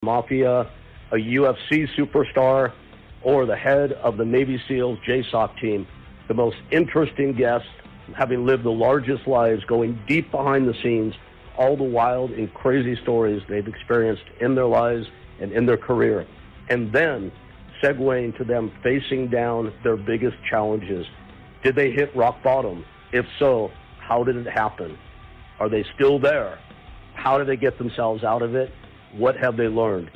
Mafia, a UFC superstar, or the head of the Navy SEALs JSOC team, the most interesting guests, having lived the largest lives, going deep behind the scenes, all the wild and crazy stories they've experienced in their lives and in their career, and then segueing to them facing down their biggest challenges. Did they hit rock bottom? If so, how did it happen? Are they still there? How did they get themselves out of it? What have they learned?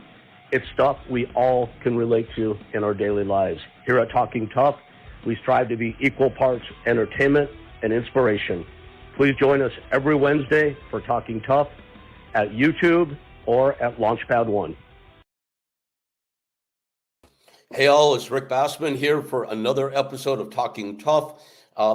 It's stuff we all can relate to in our daily lives. Here at Talking Tough, we strive to be equal parts entertainment and inspiration. Please join us every Wednesday for Talking Tough at YouTube or at Launchpad One. Hey all, it's Rick Bassman here for another episode of Talking Tough.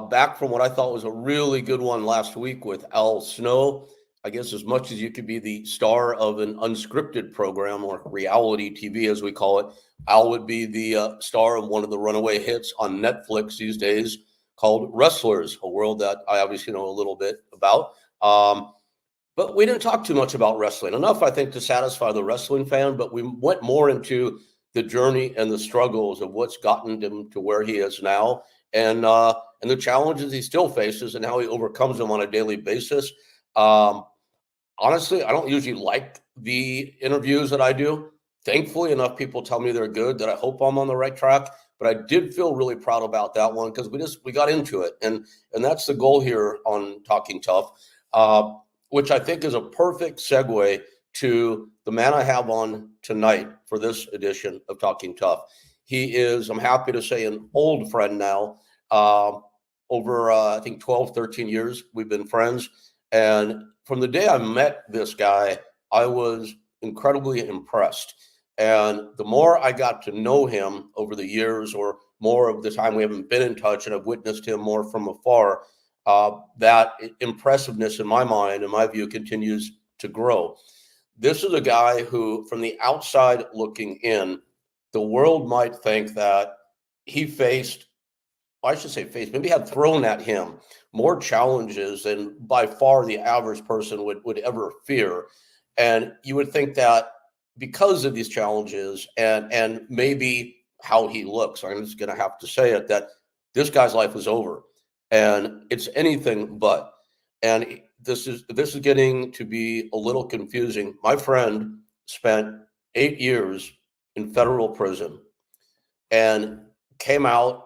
Back from what I thought was a really good one last week with Al Snow. I guess as much as you could be the star of an unscripted program or reality TV as we call it, Al would be the star of one of the runaway hits on Netflix these days called Wrestlers, a world that I obviously know a little bit about. But we didn't talk too much about wrestling. Enough, I think, to satisfy the wrestling fan, but we went more into the journey and the struggles of what's gotten him to where he is now, and the challenges he still faces and how he overcomes them on a daily basis. Honestly, I don't usually like the interviews that I do. Thankfully, enough people tell me they're good that I hope I'm on the right track. But I did feel really proud about that one because we got into it, and that's the goal here on Talking Tough, which I think is a perfect segue to the man I have on tonight for this edition of Talking Tough. He is, I'm happy to say, an old friend now. Over, I think, 12, 13 years, we've been friends. And from the day I met this guy, I was incredibly impressed. And the more I got to know him over the years, or more of the time we haven't been in touch and I've witnessed him more from afar, that impressiveness in my mind, in my view, continues to grow. This is a guy who, from the outside looking in, the world might think that he faced, I should say faced, maybe had thrown at him more challenges than by far the average person would ever fear. And you would think that because of these challenges and maybe how he looks, I'm just going to have to say it, that this guy's life is over. And it's anything but. And this is getting to be a little confusing. My friend spent 8 years in federal prison and came out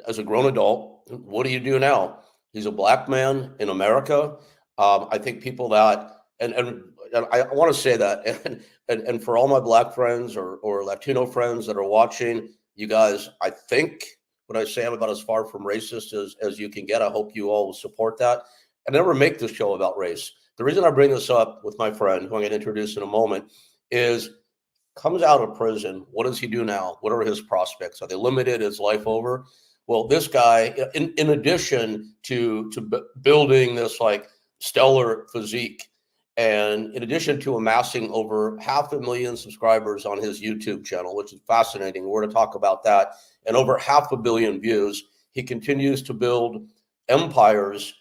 as a grown adult. What do you do now? He's a black man in America. I think people that, and I want to say that, and for all my black friends or Latino friends that are watching, you guys, I think what I say, I'm about as far from racist as you can get. I hope you all will support that. I never make this show about race. The reason I bring this up with my friend, who I'm going to introduce in a moment, is comes out of prison. What does he do now? What are his prospects? Are they limited? Is life over? Well, this guy, in addition to building this like stellar physique, and in addition to amassing over 500,000 subscribers on his YouTube channel, which is fascinating, we're going to talk about that, and over 500 million views, he continues to build empires,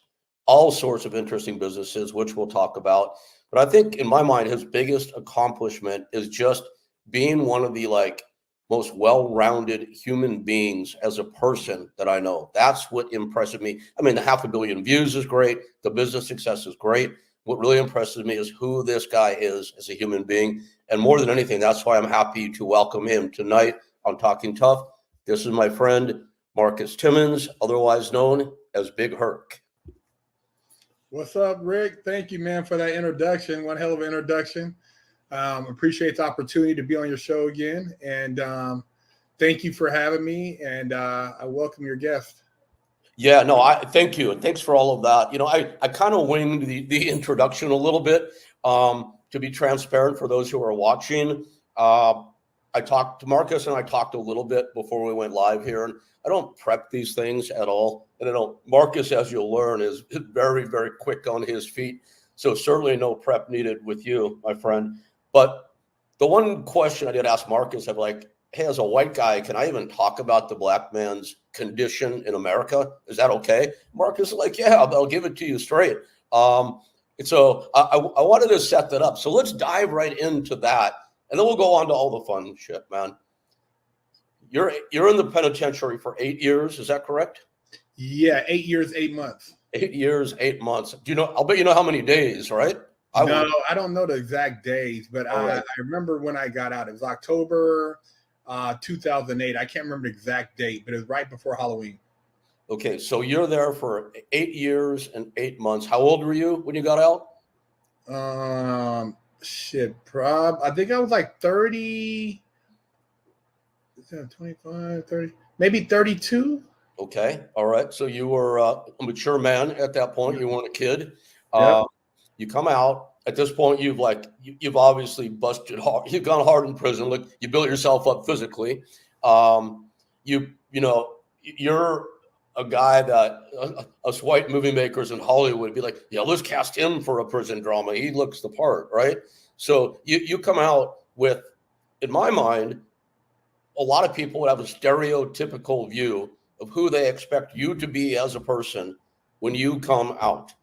all sorts of interesting businesses, which we'll talk about. But I think in my mind, his biggest accomplishment is just being one of the most well-rounded human beings as a person that I know. That's what impresses me. I mean, the 500 million views is great. The business success is great. What really impresses me is who this guy is as a human being. And more than anything, that's why I'm happy to welcome him tonight on Talking Tough. This is my friend, Marcus Timmons, otherwise known as Big Herc. What's up, Rick? Thank you, man, for that introduction. One hell of an introduction. Appreciate the opportunity to be on your show again. And thank you for having me. And I welcome your guest. Yeah, no, I thank you. And thanks for all of that. You know, I kind of winged the introduction a little bit to be transparent for those who are watching. I talked to Marcus and I talked a little bit before we went live here. And I don't prep these things at all. And Marcus, as you'll learn, is very, very quick on his feet. So certainly no prep needed with you, my friend. But the one question I did ask Marcus, I'm like, hey, as a white guy, can I even talk about the black man's condition in America? Is that okay? Marcus is like, yeah, I'll give it to you straight. So I wanted to set that up. So let's dive right into that. and then we'll go on to all the fun shit, man. You're in the penitentiary for 8 years. Is that correct? Yeah, 8 years, 8 months. 8 years, 8 months. Do you know? I'll bet you know how many days, right? No, I don't know the exact days, but right. I remember when I got out. It was October 2008. I can't remember the exact date, but it was right before Halloween. Okay, so you're there for 8 years and 8 months. How old were you when you got out? I think I was like 30, 25, 30, maybe 32. Okay, all right. So you were a mature man at that point. You weren't a kid. Yep. You come out. At this point, you've obviously busted hard. You've gone hard in prison. Look, you built yourself up physically. You're a guy that us white movie makers in Hollywood would be like, yeah, let's cast him for a prison drama. He looks the part, right? So you come out with, in my mind, a lot of people would have a stereotypical view of who they expect you to be as a person when you come out.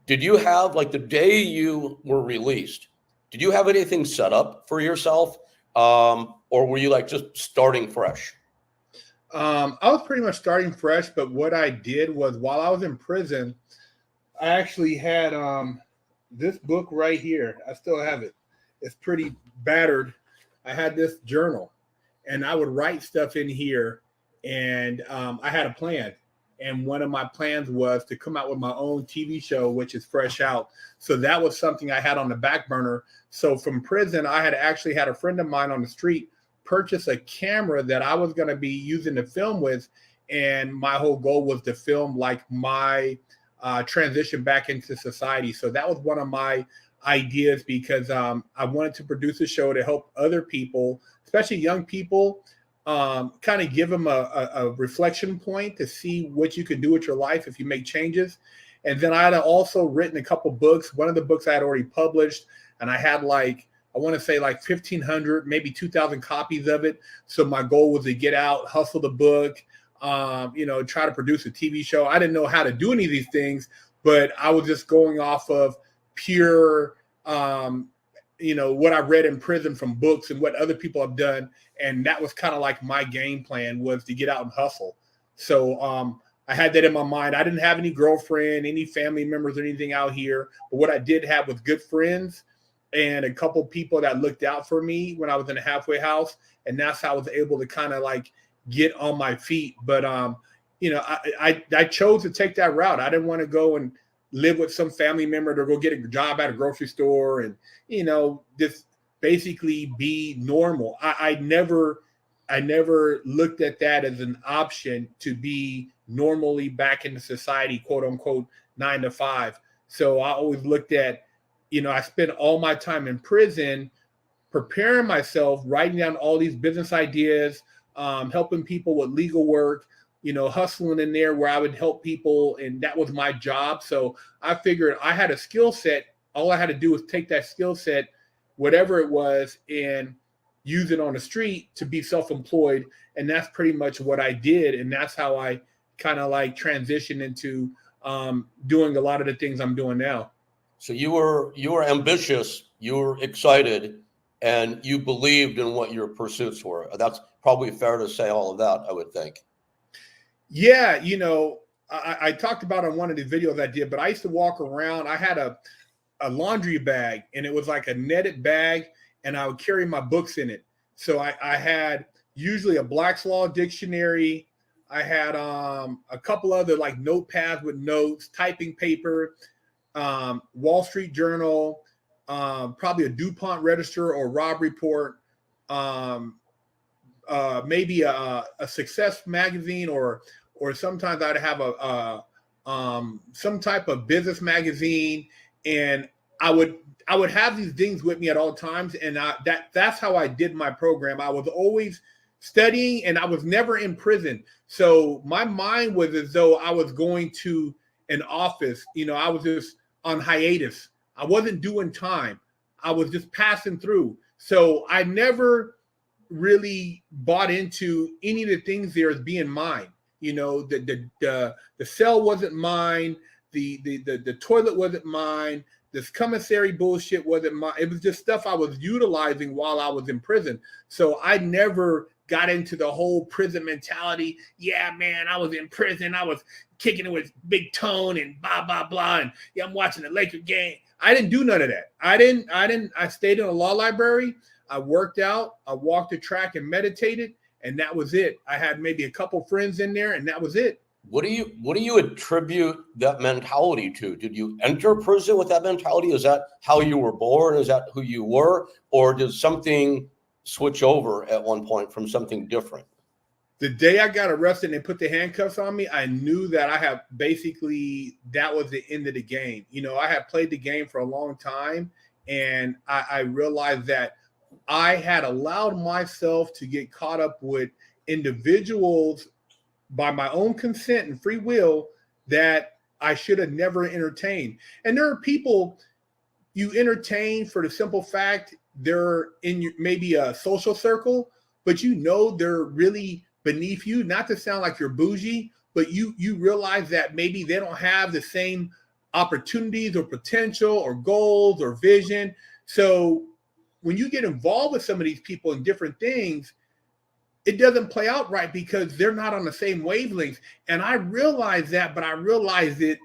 Did you have, like, the day you were released, did you have anything set up for yourself? Or were you like just starting fresh? I was pretty much starting fresh, but what I did was while I was in prison, I actually had this book right here. I still have it. It's pretty battered. I had this journal, and I would write stuff in here, and I had a plan. And one of my plans was to come out with my own TV show, which is Fresh Out. So that was something I had on the back burner. So from prison, I had actually had a friend of mine on the street purchase a camera that I was going to be using to film with. And my whole goal was to film like my transition back into society. So that was one of my ideas, because I wanted to produce a show to help other people, especially young people, kind of give them a reflection point to see what you can do with your life if you make changes. And then I had also written a couple books. One of the books I had already published, and I had I want to say 1,500, maybe 2,000 copies of it. So my goal was to get out, hustle the book, try to produce a TV show. I didn't know how to do any of these things, but I was just going off of pure, what I read in prison from books and what other people have done. And that was kind of like my game plan, was to get out and hustle. So I had that in my mind. I didn't have any girlfriend, any family members or anything out here. But what I did have was good friends and a couple people that looked out for me when I was in a halfway house. And that's how I was able to kind of get on my feet. But, I chose to take that route. I didn't want to go and live with some family member to go get a job at a grocery store and, just basically be normal. I never looked at that as an option to be normally back into society, quote unquote, 9 to 5. So I always looked at, I spent all my time in prison preparing myself, writing down all these business ideas, helping people with legal work, hustling in there where I would help people. And that was my job. So I figured I had a skill set. All I had to do was take that skill set, whatever it was, and use it on the street to be self-employed. And that's pretty much what I did. And that's how I kind of transitioned into doing a lot of the things I'm doing now. So you were ambitious, you were excited, and you believed in what your pursuits were. That's probably fair to say all of that, I would think. Yeah, I talked about on one of the videos I did, but I used to walk around. I had a laundry bag, and it was like a netted bag, and I would carry my books in it. So I had usually a Black's Law dictionary. I had a couple other notepads with notes, typing paper, Wall Street Journal, probably a DuPont Register or Rob Report, maybe a Success magazine, or sometimes I'd have some type of business magazine, and I would have these things with me at all times, and that's how I did my program. I was always studying, and I was never in prison, so my mind was as though I was going to an office. I was just on hiatus. I wasn't doing time. I was just passing through. So I never really bought into any of the things there as being mine. The cell wasn't mine. The toilet wasn't mine. this commissary bullshit wasn't it was just stuff I was utilizing while I was in prison. So I never got into the whole prison mentality. Yeah, man, I was in prison. I was kicking it with Big Tone and blah, blah, blah. And yeah, I'm watching the Laker game. I didn't do none of that. I stayed in a law library. I worked out. I walked the track and meditated. And that was it. I had maybe a couple friends in there, and that was it. What do you attribute that mentality to? Did you enter prison with that mentality? Is that how you were born? Is that who you were? Or did something switch over at one point from something different? The day I got arrested and they put the handcuffs on me, I knew that that was the end of the game. You know, I had played the game for a long time, and I realized that I had allowed myself to get caught up with individuals by my own consent and free will that I should have never entertained. And there are people you entertain for the simple fact they're in maybe a social circle, but you know they're really beneath you. Not to sound like you're bougie, but you realize that maybe they don't have the same opportunities or potential or goals or vision. So when you get involved with some of these people in different things, it doesn't play out right because they're not on the same wavelength. And I realized that, but I realized it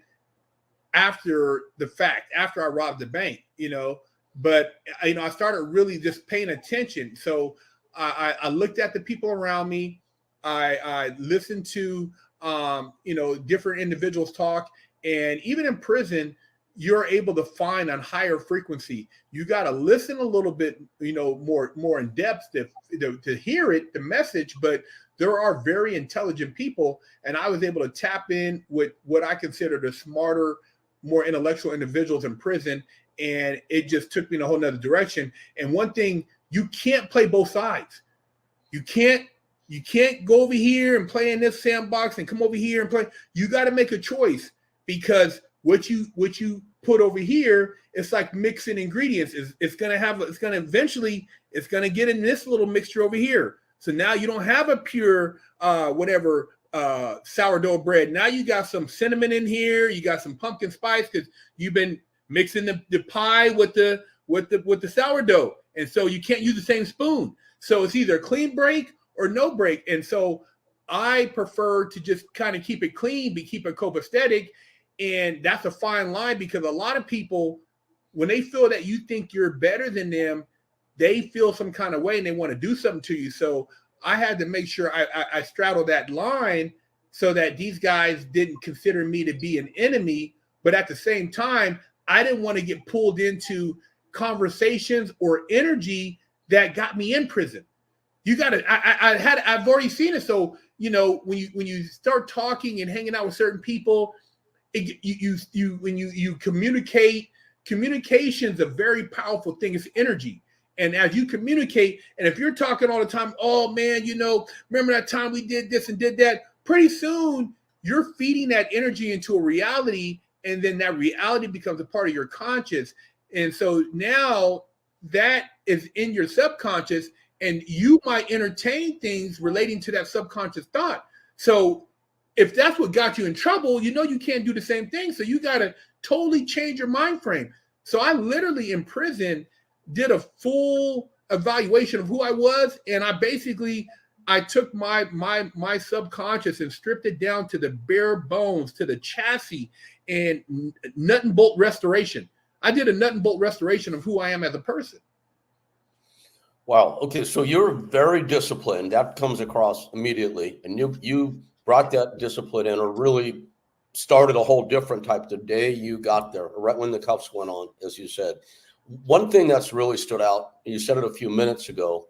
after the fact, after I robbed the bank, you know. But, you know, I started really just paying attention. So I looked at the people around me. I listened to, you know, different individuals talk. And even in prison, you're able to find on higher frequency. You got to listen a little bit, you know, more in depth to hear it, the message. But there are very intelligent people. And I was able to tap in with what I consider the smarter, more intellectual individuals in prison. And it just took me in a whole nother direction. And one thing, you can't play both sides. You can't go over here and play in this sandbox and come over here and play. You got to make a choice, because what you put over here, it's like mixing ingredients. It's going to get in this little mixture over here. So now you don't have a pure sourdough bread. Now you got some cinnamon in here. You got some pumpkin spice because you've been mixing the pie with the sourdough. And so you can't use the same spoon. So it's either a clean break or no break. And so I prefer to just kind of keep it clean, but keep it copacetic. And that's a fine line, because a lot of people, when they feel that you think you're better than them, they feel some kind of way and they want to do something to you. So I had to make sure I straddled that line so that these guys didn't consider me to be an enemy. But at the same time, I didn't want to get pulled into conversations or energy that got me in prison. You got to, I've already seen it. So, you know, when you start talking and hanging out with certain people, when you communicate, communication's a very powerful thing. It's energy. And as you communicate, and if you're talking all the time, oh man, you know, remember that time we did this and did that, pretty soon you're feeding that energy into a reality, and then that reality becomes a part of your conscious. And so now that is in your subconscious, and you might entertain things relating to that subconscious thought. So if that's what got you in trouble, you know you can't do the same thing. So you got to totally change your mind frame. So I literally in prison did a full evaluation of who I was, and I took my subconscious and stripped it down to the bare bones, to the chassis, and nut and bolt restoration. I did a nut and bolt restoration of who I am as a person. Wow. Okay, so you're very disciplined. That comes across immediately, and you brought that discipline in, or really started a whole different type the day you got there, right when the cuffs went on, as you said. One thing that's really stood out, you said it a few minutes ago,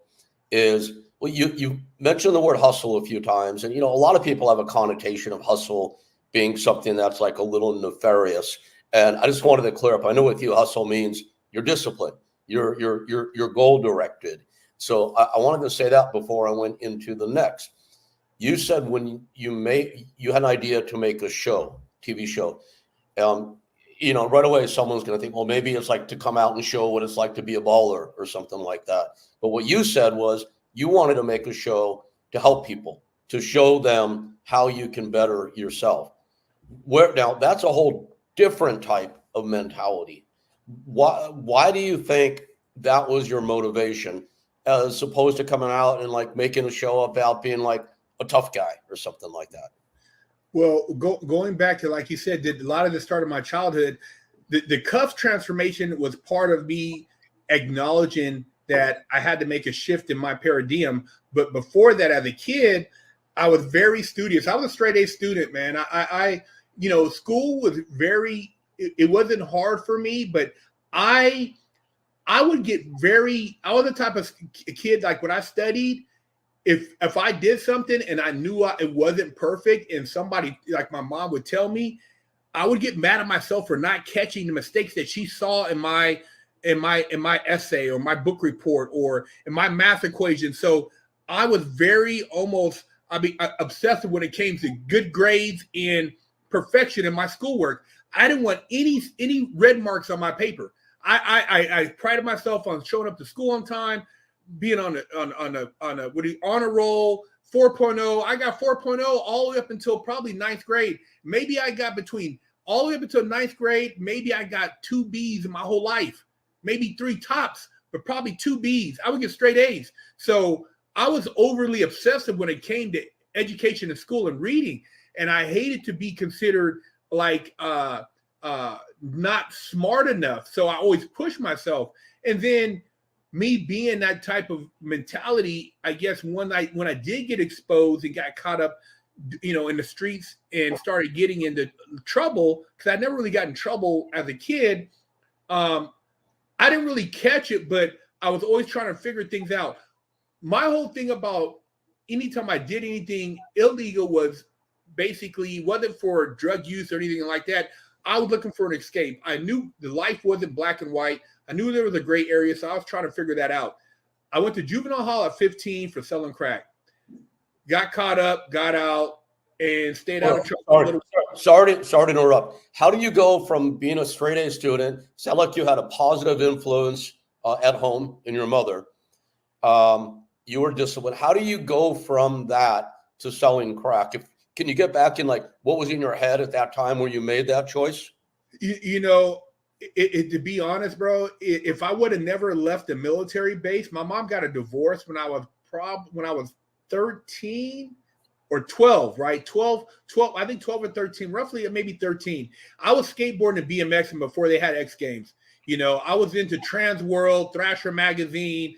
is, well, you mentioned the word hustle a few times, and you know a lot of people have a connotation of hustle being something that's like a little nefarious. And I just wanted to clear up. I know with you, hustle means you're disciplined, you're goal directed. So I wanted to say that before I went into the next. You said when you had an idea to make a TV show, you know, right away someone's going to think, well, maybe it's like to come out and show what it's like to be a baller or something like that. But what you said was you wanted to make a show to help people, to show them how you can better yourself. Now that's a whole different type of mentality. Why do you think that was your motivation, as opposed to coming out and like making a show about being like a tough guy or something like that? Well, going back to, like you said, a lot of this started my childhood. The cuff transformation was part of me acknowledging that I had to make a shift in my paradigm. But before that, as a kid, I was very studious. I was a straight A student, man. I school was it wasn't hard for me, but I would get I was the type of kid, like when I studied, if I did something and I knew it wasn't perfect, and somebody like my mom would tell me, I would get mad at myself for not catching the mistakes that she saw in my essay or my book report or in my math equation. So I was very obsessive when it came to good grades and perfection in my schoolwork. I didn't want any red marks on my paper. I prided myself on showing up to school on time, being on a honor roll. 4.0. I got 4.0 all the way up until probably ninth grade. Maybe I got all the way up until ninth grade. Maybe I got 2 B's in my whole life, maybe 3 tops, but probably 2 B's. I would get straight A's. So I was overly obsessive when it came to education and school and reading. And I hated to be considered like not smart enough. So I always pushed myself. And then me being that type of mentality, I guess when I did get exposed and got caught up, in the streets and started getting into trouble, because I never really got in trouble as a kid. I didn't really catch it, but I was always trying to figure things out. My whole thing about anytime I did anything illegal was basically, wasn't for drug use or anything like that. I was looking for an escape. I knew the life wasn't black and white. I knew there was a gray area, so I was trying to figure that out. I went to juvenile hall at 15 for selling crack. Got caught up, got out, and stayed out of trouble. Sorry to interrupt. How do you go from being a straight A student, sound like you had a positive influence at home in your mother, you were disciplined. How do you go from that to selling crack? Can you get back in, like, what was in your head at that time where you made that choice? To be honest, bro, if I would have never left the military base, my mom got a divorce when I was 13 or 12, right? 12, I think 12 or 13, roughly, maybe 13. I was skateboarding and BMXing before they had X Games. I was into Trans World, Thrasher Magazine.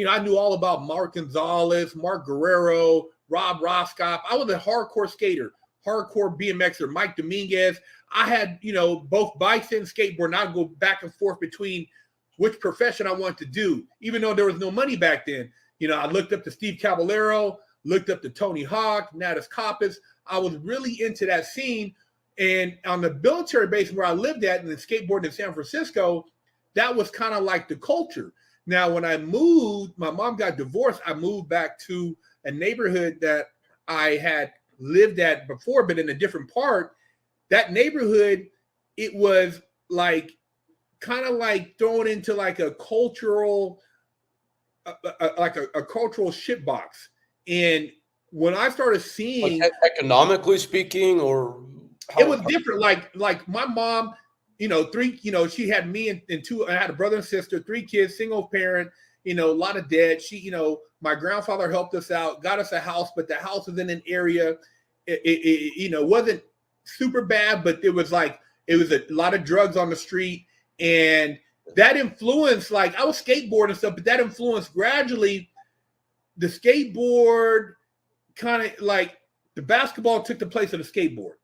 I knew all about Mark Gonzalez, Mark Guerrero, Rob Roskoff. I was a hardcore skater, hardcore BMXer, Mike Dominguez. I had, both bikes and skateboard, and I'd go back and forth between which profession I wanted to do, even though there was no money back then. I looked up to Steve Caballero, looked up to Tony Hawk, Natus Copus. I was really into that scene. And on the military base where I lived at, and the skateboarding in San Francisco, that was kind of like the culture. Now, when I moved, my mom got divorced. I moved back to a neighborhood that I had lived at before, but in a different part. That neighborhood, it was like kind of like thrown into like a cultural, a cultural shitbox. And when I started seeing, like economically speaking, or it was different. Like my mom, she had me and 2. I had a brother and sister, 3 kids, single parent. A lot of debt. My grandfather helped us out, got us a house, but the house was in an area. It wasn't super bad, but it was a lot of drugs on the street, and that influenced, like, I was skateboarding and stuff, but that influenced gradually the skateboard, kind of like the basketball took the place of the skateboard.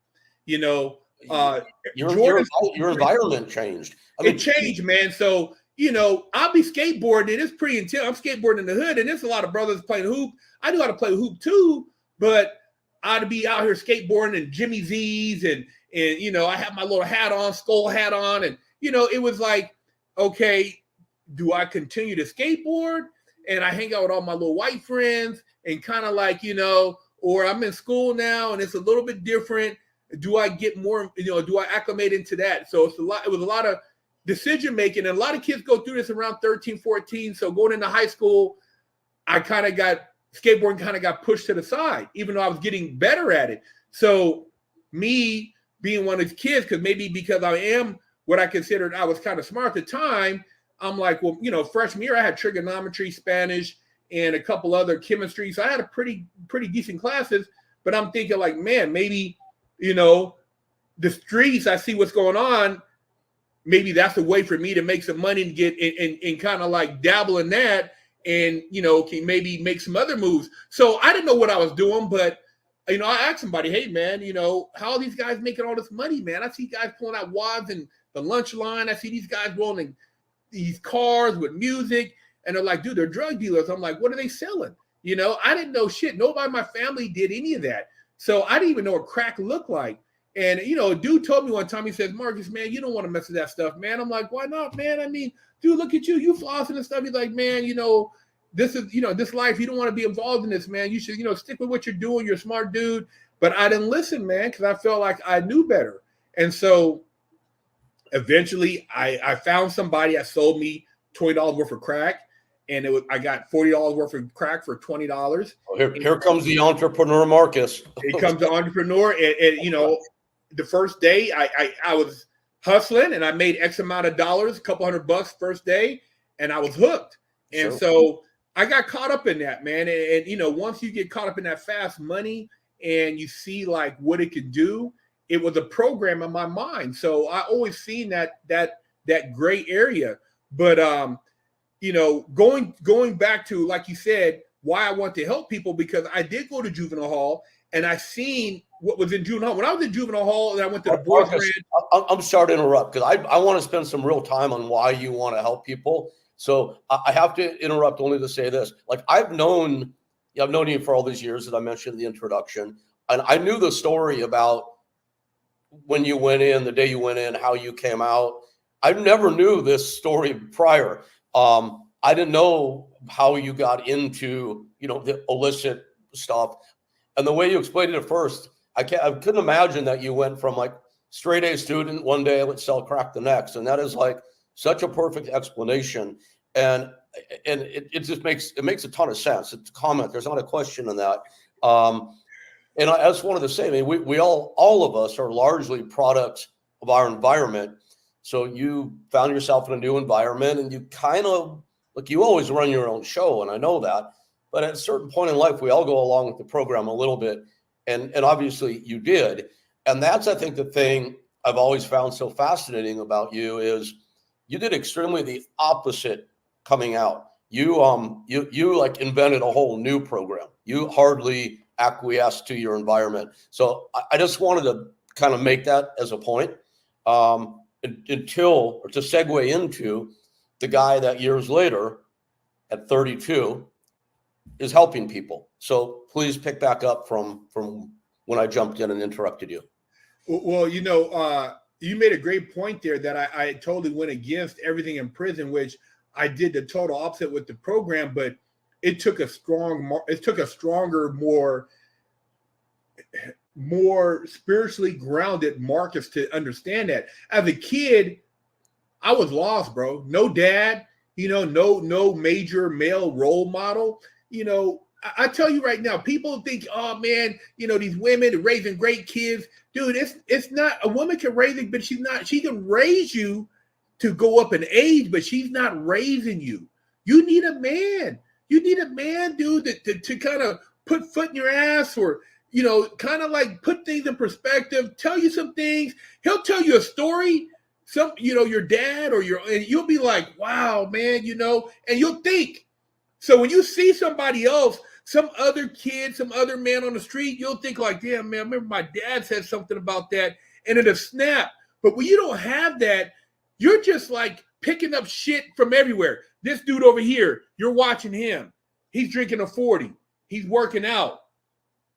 Your environment changed. It changed, man. So I'll be skateboarding, and it's pretty intense. I'm skateboarding in the hood, and there's a lot of brothers playing hoop. I knew how to play hoop too, but I'd be out here skateboarding in Jimmy Z's, and I have my little hat on, skull hat on, and it was like, okay, do I continue to skateboard and I hang out with all my little white friends and kind of like, or I'm in school now and it's a little bit different. Do I get more, do I acclimate into that? So it was a lot of decision making, and a lot of kids go through this around 13, 14. So going into high school, skateboarding kind of got pushed to the side, even though I was getting better at it. So me being one of these kids, because I am what I considered I was kind of smart at the time. I'm like, well, freshman year I had trigonometry, Spanish, and a couple other chemistry. So I had a pretty decent classes. But I'm thinking like, man, maybe, the streets, I see what's going on. Maybe that's a way for me to make some money and get and kind of like dabble in that and, can maybe make some other moves. So I didn't know what I was doing, but, I asked somebody, hey, man, how are these guys making all this money, man? I see guys pulling out wads in the lunch line. I see these guys rolling these cars with music. And they're like, dude, they're drug dealers. I'm like, what are they selling? I didn't know shit. Nobody in my family did any of that. So I didn't even know what crack looked like. And, a dude told me one time, he says, Marcus, man, you don't want to mess with that stuff, man. I'm like, why not, man? I mean, dude, look at you flossing and stuff. He's like, man, this is, this life, you don't want to be involved in this, man. You should, stick with what you're doing. You're a smart dude. But I didn't listen, man, because I felt like I knew better. And so eventually I found somebody that sold me $20 worth of crack. And I got $40 worth of crack for $20. Oh, here comes the entrepreneur, Marcus. Here comes the entrepreneur. And the first day I was hustling and I made X amount of dollars, a couple $100 first day, and I was hooked. And so I got caught up in that, man. And once you get caught up in that fast money and you see like what it could do, it was a program in my mind. So I always seen that gray area. But going back to, like you said, why I want to help people, because I did go to juvenile hall and I seen what was in juvenile hall. When I was in juvenile hall and I went to the boys' branch. I'm sorry to interrupt, because I want to spend some real time on why you want to help people. So I have to interrupt only to say this. Like, I've known you for all these years that I mentioned in the introduction, and I knew the story about when you went in, the day you went in, how you came out. I never knew this story prior. I didn't know how you got into, the illicit stuff. And the way you explained it at first, I couldn't imagine that you went from like straight A student one day, let's sell crack the next. And that is like such a perfect explanation. And it just makes a ton of sense. It's a comment. There's not a question in that. And I just wanted to say, I mean, we all of us are largely products of our environment. So you found yourself in a new environment, and you kind of, like, you always run your own show, and I know that. But at a certain point in life, we all go along with the program a little bit, and obviously you did. And that's, I think, the thing I've always found so fascinating about you is you did extremely the opposite coming out. You like invented a whole new program. You hardly acquiesced to your environment. So I just wanted to kind of make that as a point. To segue into the guy that years later at 32 is helping people. So please pick back up from when I jumped in and interrupted you. Well, you made a great point there that I totally went against everything in prison, which I did the total opposite with the program, but it took a stronger, more spiritually grounded Marcus to understand that. As a kid, I was lost, bro. No dad, no major male role model. I tell you right now, people think, oh man, these women are raising great kids. Dude, it's not, a woman can raise it, but she can raise you to go up in age, but she's not raising you. You need a man. You need a man, dude, to kind of put foot in your ass, or kind of like put things in perspective, tell you some things. He'll tell you a story, your dad and you'll be like, wow, man, and you'll think. So when you see somebody else, some other kid, some other man on the street, you'll think like, damn, man, I remember my dad said something about that, and it'll snap. But when you don't have that, you're just like picking up shit from everywhere. This dude over here, you're watching him. He's drinking a 40. He's working out.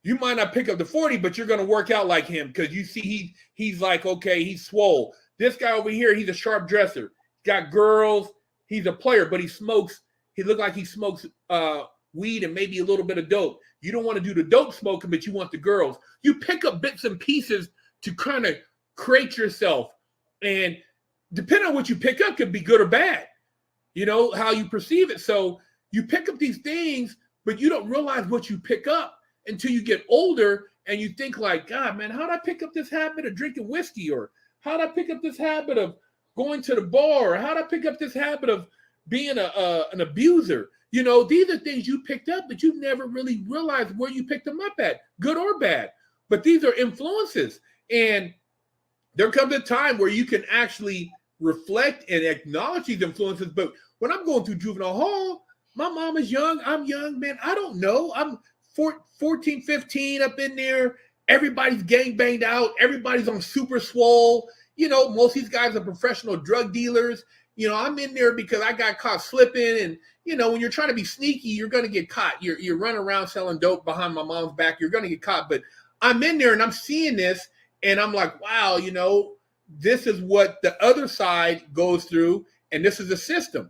You might not pick up the 40, but you're going to work out like him because you see he's like, okay, he's swole. This guy over here, he's a sharp dresser. Got girls. He's a player, but he smokes. He look like he smokes weed and maybe a little bit of dope. You don't want to do the dope smoking, but you want the girls. You pick up bits and pieces to kind of create yourself. And depending on what you pick up, could be good or bad. How you perceive it. So you pick up these things, but you don't realize what you pick up until you get older and you think like, God, man, how'd I pick up this habit of drinking whiskey? Or how'd I pick up this habit of going to the bar? How'd I pick up this habit of being an abuser? You know, these are things you picked up, but you never really realized where you picked them up at, good or bad. But these are influences. And there comes a time where you can actually reflect and acknowledge these influences. But when I'm going through juvenile hall, my mom is young, I'm young, man. I don't know. I'm 14, 15 up in there. Everybody's gang banged out. Everybody's on super swole. You know, most of these guys are professional drug dealers. You know, I'm in there because I got caught slipping. And, you know, when you're trying to be sneaky, you're going to get caught. You're running around selling dope behind my mom's back. You're going to get caught. But I'm in there and I'm seeing this. And I'm like, wow, you know, this is what the other side goes through. And this is the system.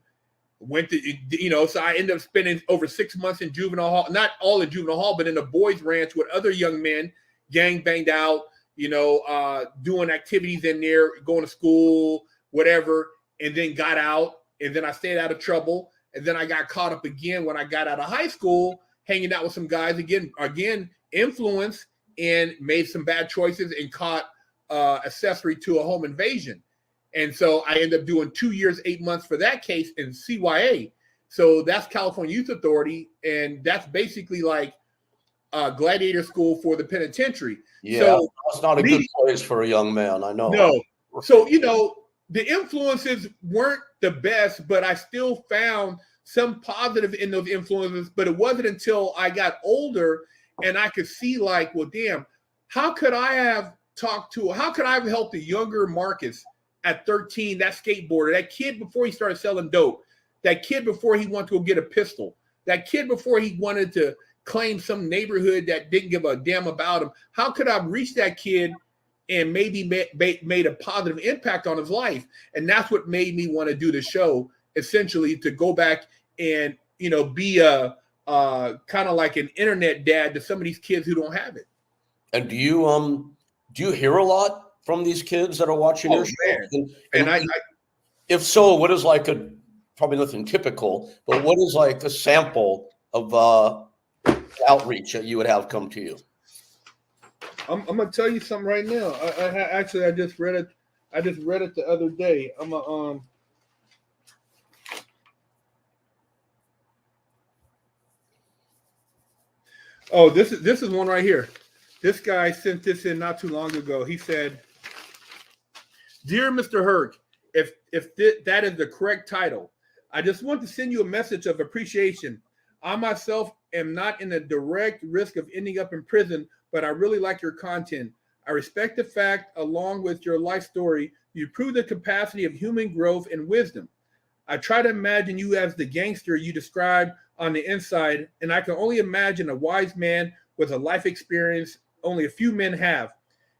Went to, you know, so I ended up spending over 6 months in juvenile hall, not all in juvenile hall, but in the boys' ranch with other young men, gang banged out, you know, doing activities in there, going to school, whatever, and then got out. And then I stayed out of trouble. And then I got caught up again when I got out of high school, hanging out with some guys again, influenced, and made some bad choices and caught accessory to a home invasion. And so I ended up doing 2 years, 8 months for that case in CYA. So that's California Youth Authority. And that's basically like gladiator school for the penitentiary. Yeah, so that's not a good place for a young man. I know. No. So, you know, the influences weren't the best, but I still found some positive in those influences. But it wasn't until I got older and I could see like, well, damn, how could I have helped the younger Marcus at 13, that skateboarder, that kid before he started selling dope, that kid before he wanted to go get a pistol, that kid before he wanted to claim some neighborhood that didn't give a damn about him. How could I reach that kid and maybe made a positive impact on his life? And that's what made me want to do the show, essentially, to go back and, you know, be a kind of like an internet dad to some of these kids who don't have it. And do you hear a lot from these kids that are watching your show? And I, if so, what is like probably nothing typical, but what is like a sample of outreach that you would have come to you? I'm gonna tell you something right now. I just read it. I just read it the other day. Oh, this is one right here. This guy sent this in not too long ago. He said, "Dear Mr. Herc, if that is the correct title, I just want to send you a message of appreciation. I myself am not in a direct risk of ending up in prison, but I really like your content. I respect the fact, along with your life story, you prove the capacity of human growth and wisdom. I try to imagine you as the gangster you described on the inside, and I can only imagine a wise man with a life experience only a few men have.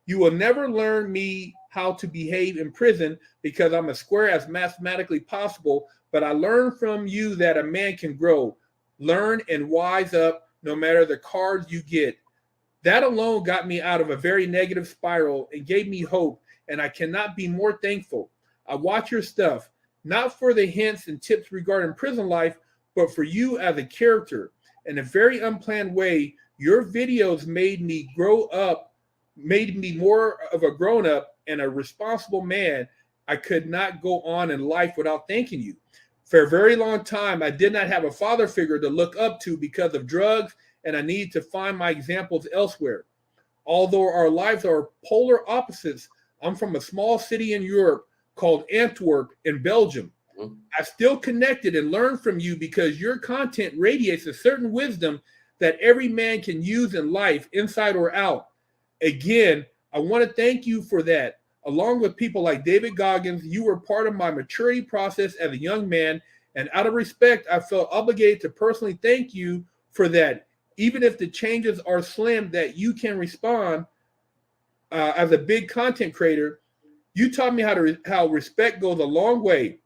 You will never learn me how to behave in prison because I'm as square as mathematically possible, but I learned from you that a man can grow, learn, and wise up no matter the cards you get. That alone got me out of a very negative spiral and gave me hope, and I cannot be more thankful. I watch your stuff, not for the hints and tips regarding prison life, but for you as a character. In a very unplanned way, your videos made me grow up, made me more of a grown-up and a responsible man. I could not go on in life without thanking you. For a very long time, I did not have a father figure to look up to because of drugs, and I needed to find my examples elsewhere. Although our lives are polar opposites, I'm from a small city in Europe called Antwerp in Belgium. I still connected and learned from you because your content radiates a certain wisdom that every man can use in life, inside or out. Again, I want to thank you for that. Along with people like David Goggins, you were part of my maturity process as a young man, and out of respect, I felt obligated to personally thank you for that. Even if the changes are slim that you can respond as a big content creator, you taught me how respect goes a long way,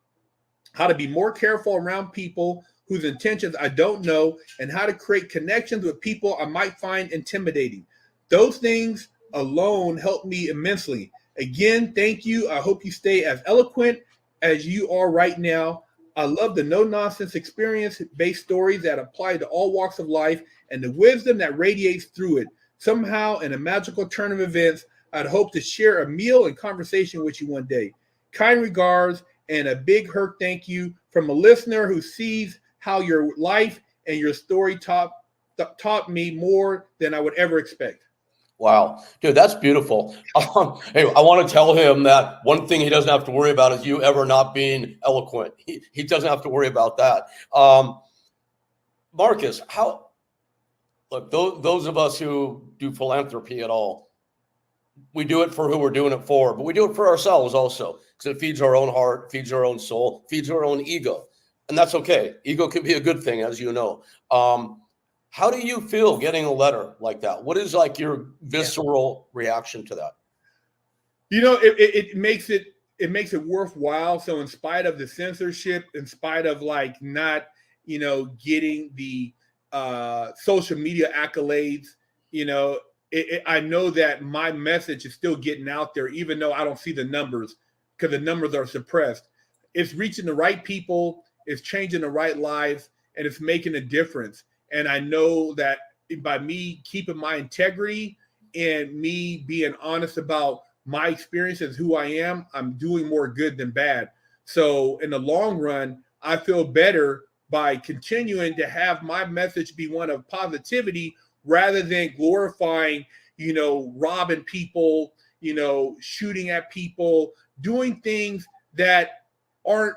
how to be more careful around people whose intentions I don't know, and how to create connections with people I might find intimidating. Those things alone helped me immensely. Again, thank you. I hope you stay as eloquent as you are right now. I love the no-nonsense experience-based stories that apply to all walks of life and the wisdom that radiates through it. Somehow, in a magical turn of events, I'd hope to share a meal and conversation with you one day. Kind regards and a big Herc thank you from a listener who sees how your life and your story taught me more than I would ever expect. Wow, dude, that's beautiful. Hey, I want to tell him that one thing he doesn't have to worry about is you ever not being eloquent. He doesn't have to worry about that. Marcus, look, those of us who do philanthropy at all, we do it for who we're doing it for, but we do it for ourselves also, because it feeds our own heart, feeds our own soul, feeds our own ego. And that's okay. Ego can be a good thing, as you know. How do you feel getting a letter like that? What is like your visceral reaction to that? You know, it makes it worthwhile. So in spite of the censorship, in spite of like not, you know, getting the social media accolades, you know, I know that my message is still getting out there, even though I don't see the numbers because the numbers are suppressed. It's reaching the right people, it's changing the right lives, and it's making a difference. And I know that by me keeping my integrity and me being honest about my experiences, who I am, I'm doing more good than bad. So in the long run, I feel better by continuing to have my message be one of positivity rather than glorifying, you know, robbing people, you know, shooting at people, doing things that aren't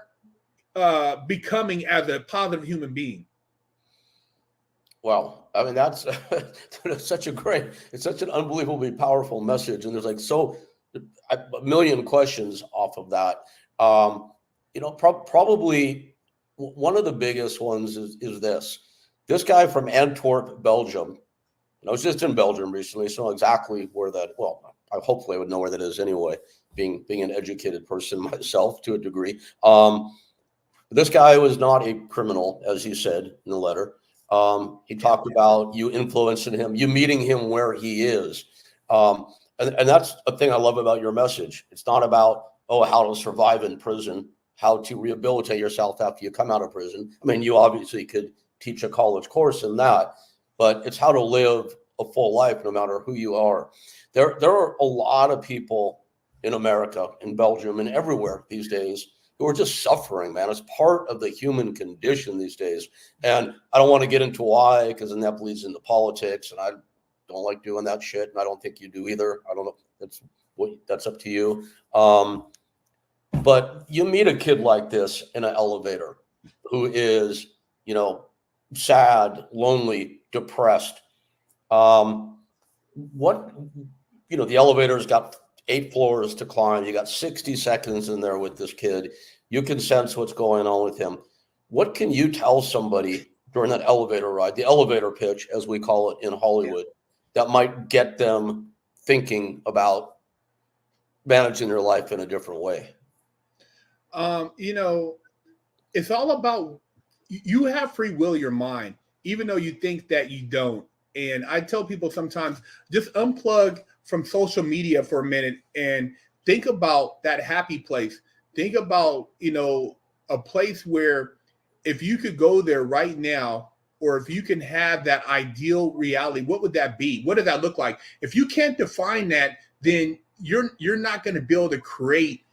becoming as a positive human being. Wow. I mean, that's such an unbelievably powerful message. And there's like a million questions off of that. You know, probably one of the biggest ones is this guy from Antwerp, Belgium. And I was just in Belgium recently, so I know exactly where that, well, hopefully I would know where that is anyway, being an educated person myself to a degree. This guy was not a criminal, as he said in the letter. He talked about you influencing him, you meeting him where he is. And that's a thing I love about your message. It's not about, how to survive in prison, how to rehabilitate yourself after you come out of prison. I mean, you obviously could teach a college course in that, but it's how to live a full life no matter who you are. There are a lot of people in America, in Belgium, and everywhere these days who are just suffering, man. It's part of the human condition these days. And I don't want to get into why, because then that bleeds into politics, and I don't like doing that shit, and I don't think you do either. I don't know. That's up to you. But you meet a kid like this in an elevator who is, you know, sad, lonely, depressed. The elevator's got 8 floors to climb. You got 60 seconds in there with this kid. You can sense what's going on with him. What can you tell somebody during that elevator ride, the elevator pitch, as we call it in Hollywood, that might get them thinking about managing their life in a different way? You know, it's all about, you have free will in your mind, even though you think that you don't. And I tell people sometimes, just unplug from social media for a minute and think about that happy place. Think about, you know, a place where if you could go there right now, or if you can have that ideal reality, what would that be? What does that look like? If you can't define that, then you're not going to be able to create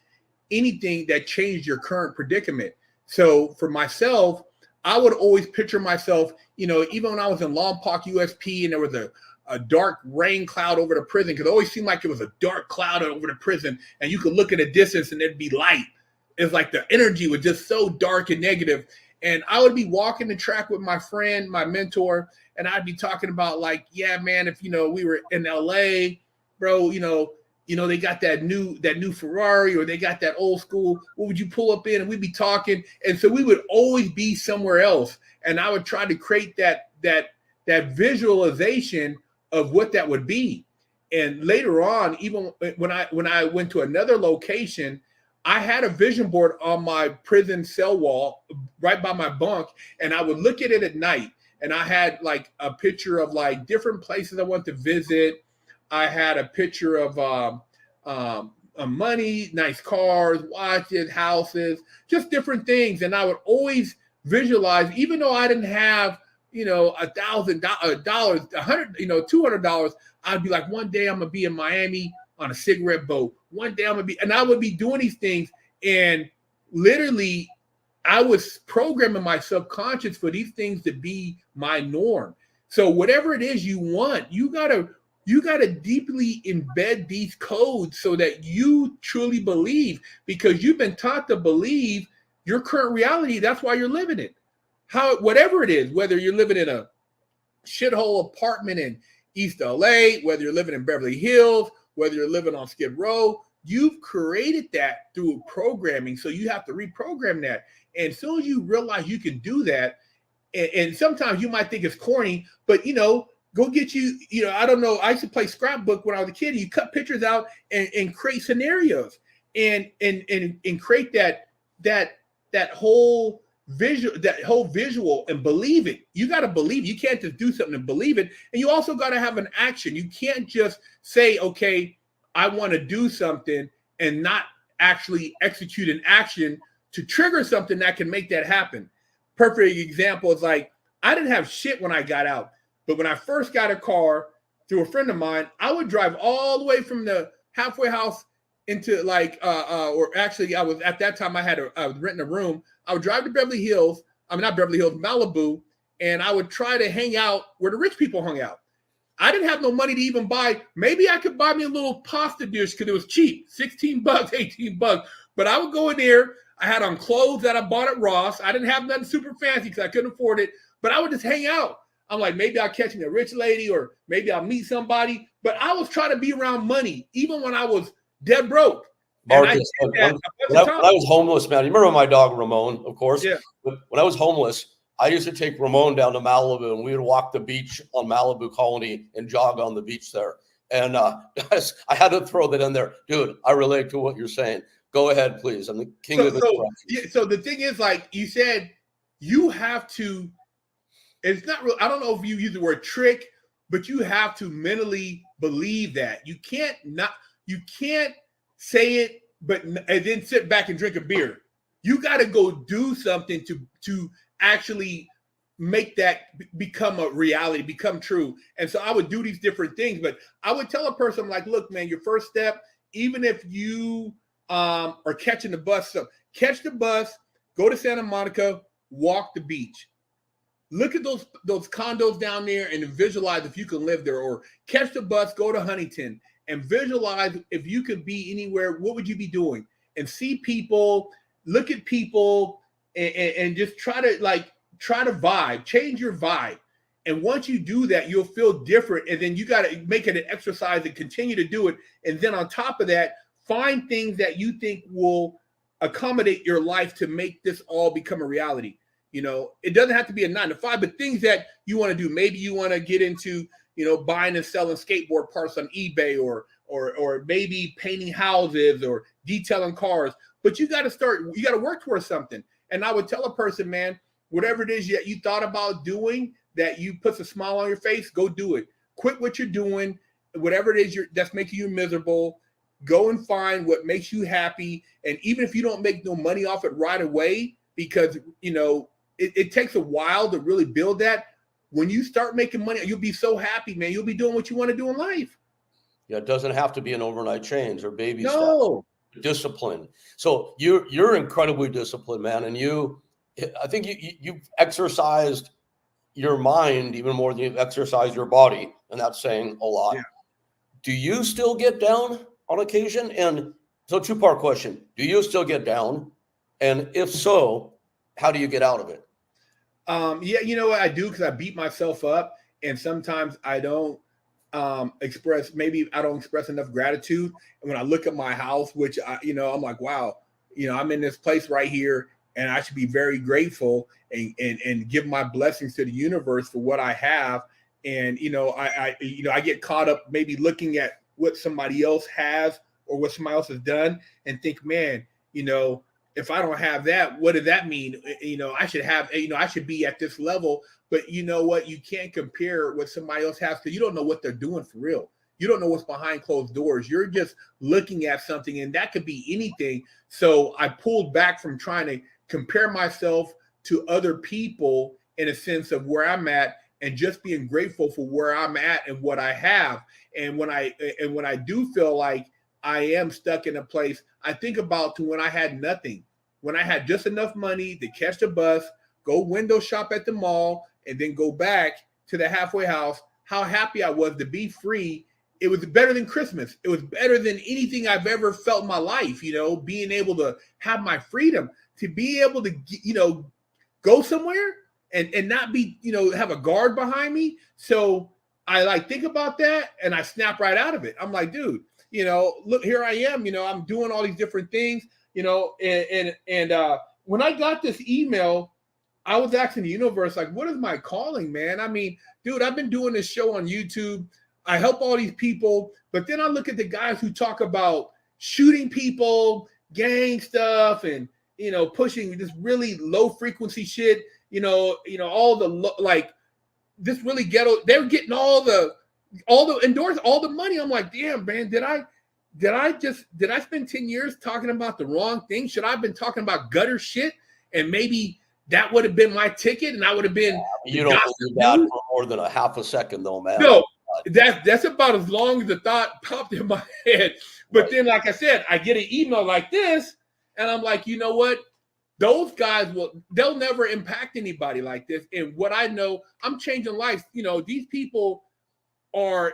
anything that changed your current predicament. So for myself, I would always picture myself, you know, even when I was in Lompoc USP and there was a dark rain cloud over the prison, because it always seemed like it was a dark cloud over the prison, and you could look at a distance and there'd be light. It's like the energy was just so dark and negative. And I would be walking the track with my friend, my mentor, and I'd be talking about like, yeah, man, if, you know, we were in LA, bro, you know, they got that new Ferrari, or they got that old school, what would you pull up in? And we'd be talking. And so we would always be somewhere else. And I would try to create that visualization of what that would be. And later on, even when I went to another location, I had a vision board on my prison cell wall right by my bunk, and I would look at it at night. And I had like a picture of like different places I want to visit. I had a picture of money, nice cars, watches, houses, just different things. And I would always visualize, even though I didn't have, you know, $1,000, $100, you know, $200, I'd be like, one day I'm gonna be in Miami on a cigarette boat. One day I'm gonna be, and I would be doing these things. And literally, I was programming my subconscious for these things to be my norm. So whatever it is you want, you gotta deeply embed these codes so that you truly believe, because you've been taught to believe your current reality. That's why you're living it. Whatever it is, whether you're living in a shithole apartment in East LA, whether you're living in Beverly Hills, whether you're living on Skid Row, you've created that through programming. So you have to reprogram that. And as soon as you realize you can do that, and sometimes you might think it's corny, but go get I don't know. I used to play scrapbook when I was a kid. You cut pictures out and create scenarios and create that whole visual and believe it. You got to believe it. You can't just do something and believe it. And you also got to have an action. You can't just say, okay, I want to do something and not actually execute an action to trigger something that can make that happen. Perfect example is like, I didn't have shit when I got out, but when I first got a car through a friend of mine, I would drive all the way from the halfway house into or actually I was at that time I was renting a room. I would drive to Beverly Hills. I mean, not Beverly Hills, Malibu. And I would try to hang out where the rich people hung out. I didn't have no money to even buy. Maybe I could buy me a little pasta dish because it was cheap, $16, $18. But I would go in there. I had on clothes that I bought at Ross. I didn't have nothing super fancy because I couldn't afford it. But I would just hang out. I'm like, maybe I'll catch me a rich lady or maybe I'll meet somebody. But I was trying to be around money, even when I was dead broke. Marcus, when I was homeless, man, you remember my dog Ramon, of course? Yeah. When I was homeless, I used to take Ramon down to Malibu, and we would walk the beach on Malibu Colony and jog on the beach there. And guys, I had to throw that in there. Dude, I relate to what you're saying. Go ahead, please. I'm the king of the So the thing is, like you said, you have to, it's not real. I don't know if you use the word trick, but you have to mentally believe that. You can't say it, and then sit back and drink a beer. You got to go do something to actually make that become a reality, become true. And so I would do these different things, but I would tell a person like, look, man, your first step, even if you are catching the bus, catch the bus, go to Santa Monica, walk the beach. Look at those condos down there and visualize if you can live there, or catch the bus, go to Huntington and visualize if you could be anywhere, what would you be doing? And see people, look at people and just try to vibe, change your vibe. And once you do that, you'll feel different. And then you got to make it an exercise and continue to do it. And then on top of that, find things that you think will accommodate your life to make this all become a reality. It doesn't have to be a 9-to-5, but things that you want to do. Maybe you want to get into, buying and selling skateboard parts on eBay, or maybe painting houses or detailing cars. But you got to work towards something. And I would tell a person, man, whatever it is that you thought about doing, that you puts a smile on your face, go do it. Quit what you're doing, whatever it is that's making you miserable. Go and find what makes you happy. And even if you don't make no money off it right away, because, it takes a while to really build that. When you start making money, you'll be so happy, man. You'll be doing what you want to do in life. Yeah, it doesn't have to be an overnight change or baby steps. Discipline. So you're incredibly disciplined, man. And I think you've exercised your mind even more than you've exercised your body. And that's saying a lot. Yeah. Do you still get down on occasion? And so 2-part question. Do you still get down? And if so, how do you get out of it? Yeah, you know what I do, because I beat myself up, and sometimes I don't express enough gratitude. And when I look at my house, which I'm like, wow, I'm in this place right here, and I should be very grateful and give my blessings to the universe for what I have. And I get caught up maybe looking at what somebody else has or what somebody else has done, and think, man, if I don't have that, what does that mean? I should have, I should be at this level. But you know what? You can't compare what somebody else has, because you don't know what they're doing for real. You don't know what's behind closed doors. You're just looking at something, and that could be anything. So I pulled back from trying to compare myself to other people in a sense of where I'm at, and just being grateful for where I'm at and what I have. And when I do feel like I am stuck in a place. I think about to when I had nothing, when I had just enough money to catch the bus, go window shop at the mall, and then go back to the halfway house, how happy I was to be free. It was better than Christmas. It was better than anything I've ever felt in my life, being able to have my freedom, to be able to, go somewhere and not be, have a guard behind me. So I like think about that and I snap right out of it. I'm like, dude, look, here I am, I'm doing all these different things, and when I got this email, I was asking the universe, like, what is my calling, man? I mean, dude, I've been doing this show on YouTube. I help all these people, but then I look at the guys who talk about shooting people, gang stuff, and pushing this really low frequency shit. All the this really ghetto. They're getting all the endorse, all the money. I'm like, damn, man, did I spend 10 years talking about the wrong thing? Should I have been talking about gutter shit? And maybe that would have been my ticket, and I would have been. You don't believe that for more than a half a second, though, man. No, that's about as long as the thought popped in my head. But right. Then, like I said, I get an email like this, and I'm like, you know what? Those guys they'll never impact anybody like this. And what I know, I'm changing lives. These people are,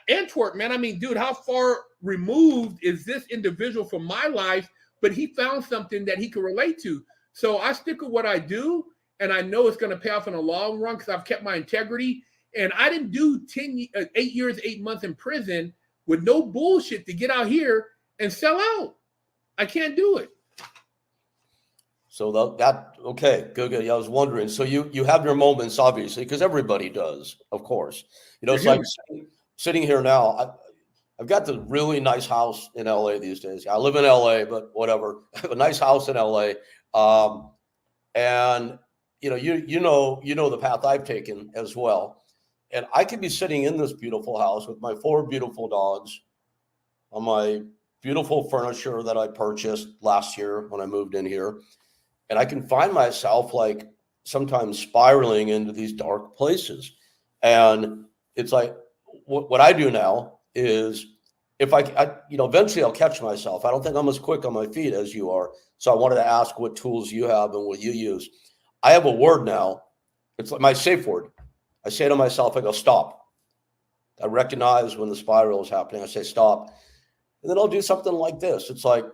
Antwerp, man. I mean, dude, how far removed is this individual from my life? But he found something that he could relate to. So I stick with what I do, and I know it's going to pay off in the long run because I've kept my integrity. And I didn't do 8 years, 8 months in prison with no bullshit to get out here and sell out. I can't do it. So okay, good. Yeah, I was wondering. So you have your moments, obviously, because everybody does, of course. It's like sitting here now. I've got the really nice house in LA these days. I live in LA, but whatever. I have a nice house in LA, and you know the path I've taken as well. And I could be sitting in this beautiful house with my 4 beautiful dogs, on my beautiful furniture that I purchased last year when I moved in here. And I can find myself like sometimes spiraling into these dark places. And it's like, what I do now is if I eventually I'll catch myself. I don't think I'm as quick on my feet as you are. So I wanted to ask what tools you have and what you use. I have a word now. It's like my safe word. I say to myself, I go, stop. I recognize when the spiral is happening. I say, stop. And then I'll do something like this. It's like,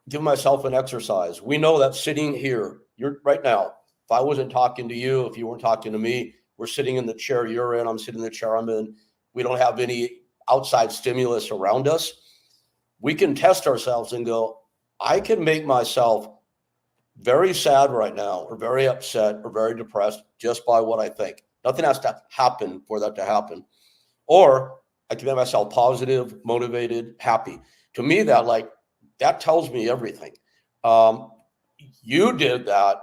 give myself an exercise. We know that sitting here, you're right now, if I wasn't talking to you, if you weren't talking to me, we're sitting in the chair you're in, I'm sitting in the chair I'm in. We don't have any outside stimulus around us. We can test ourselves and go, I can make myself very sad right now, or very upset, or very depressed just by what I think. Nothing has to happen for that to happen. Or I can make myself positive, motivated, happy. To me, that tells me everything. You did that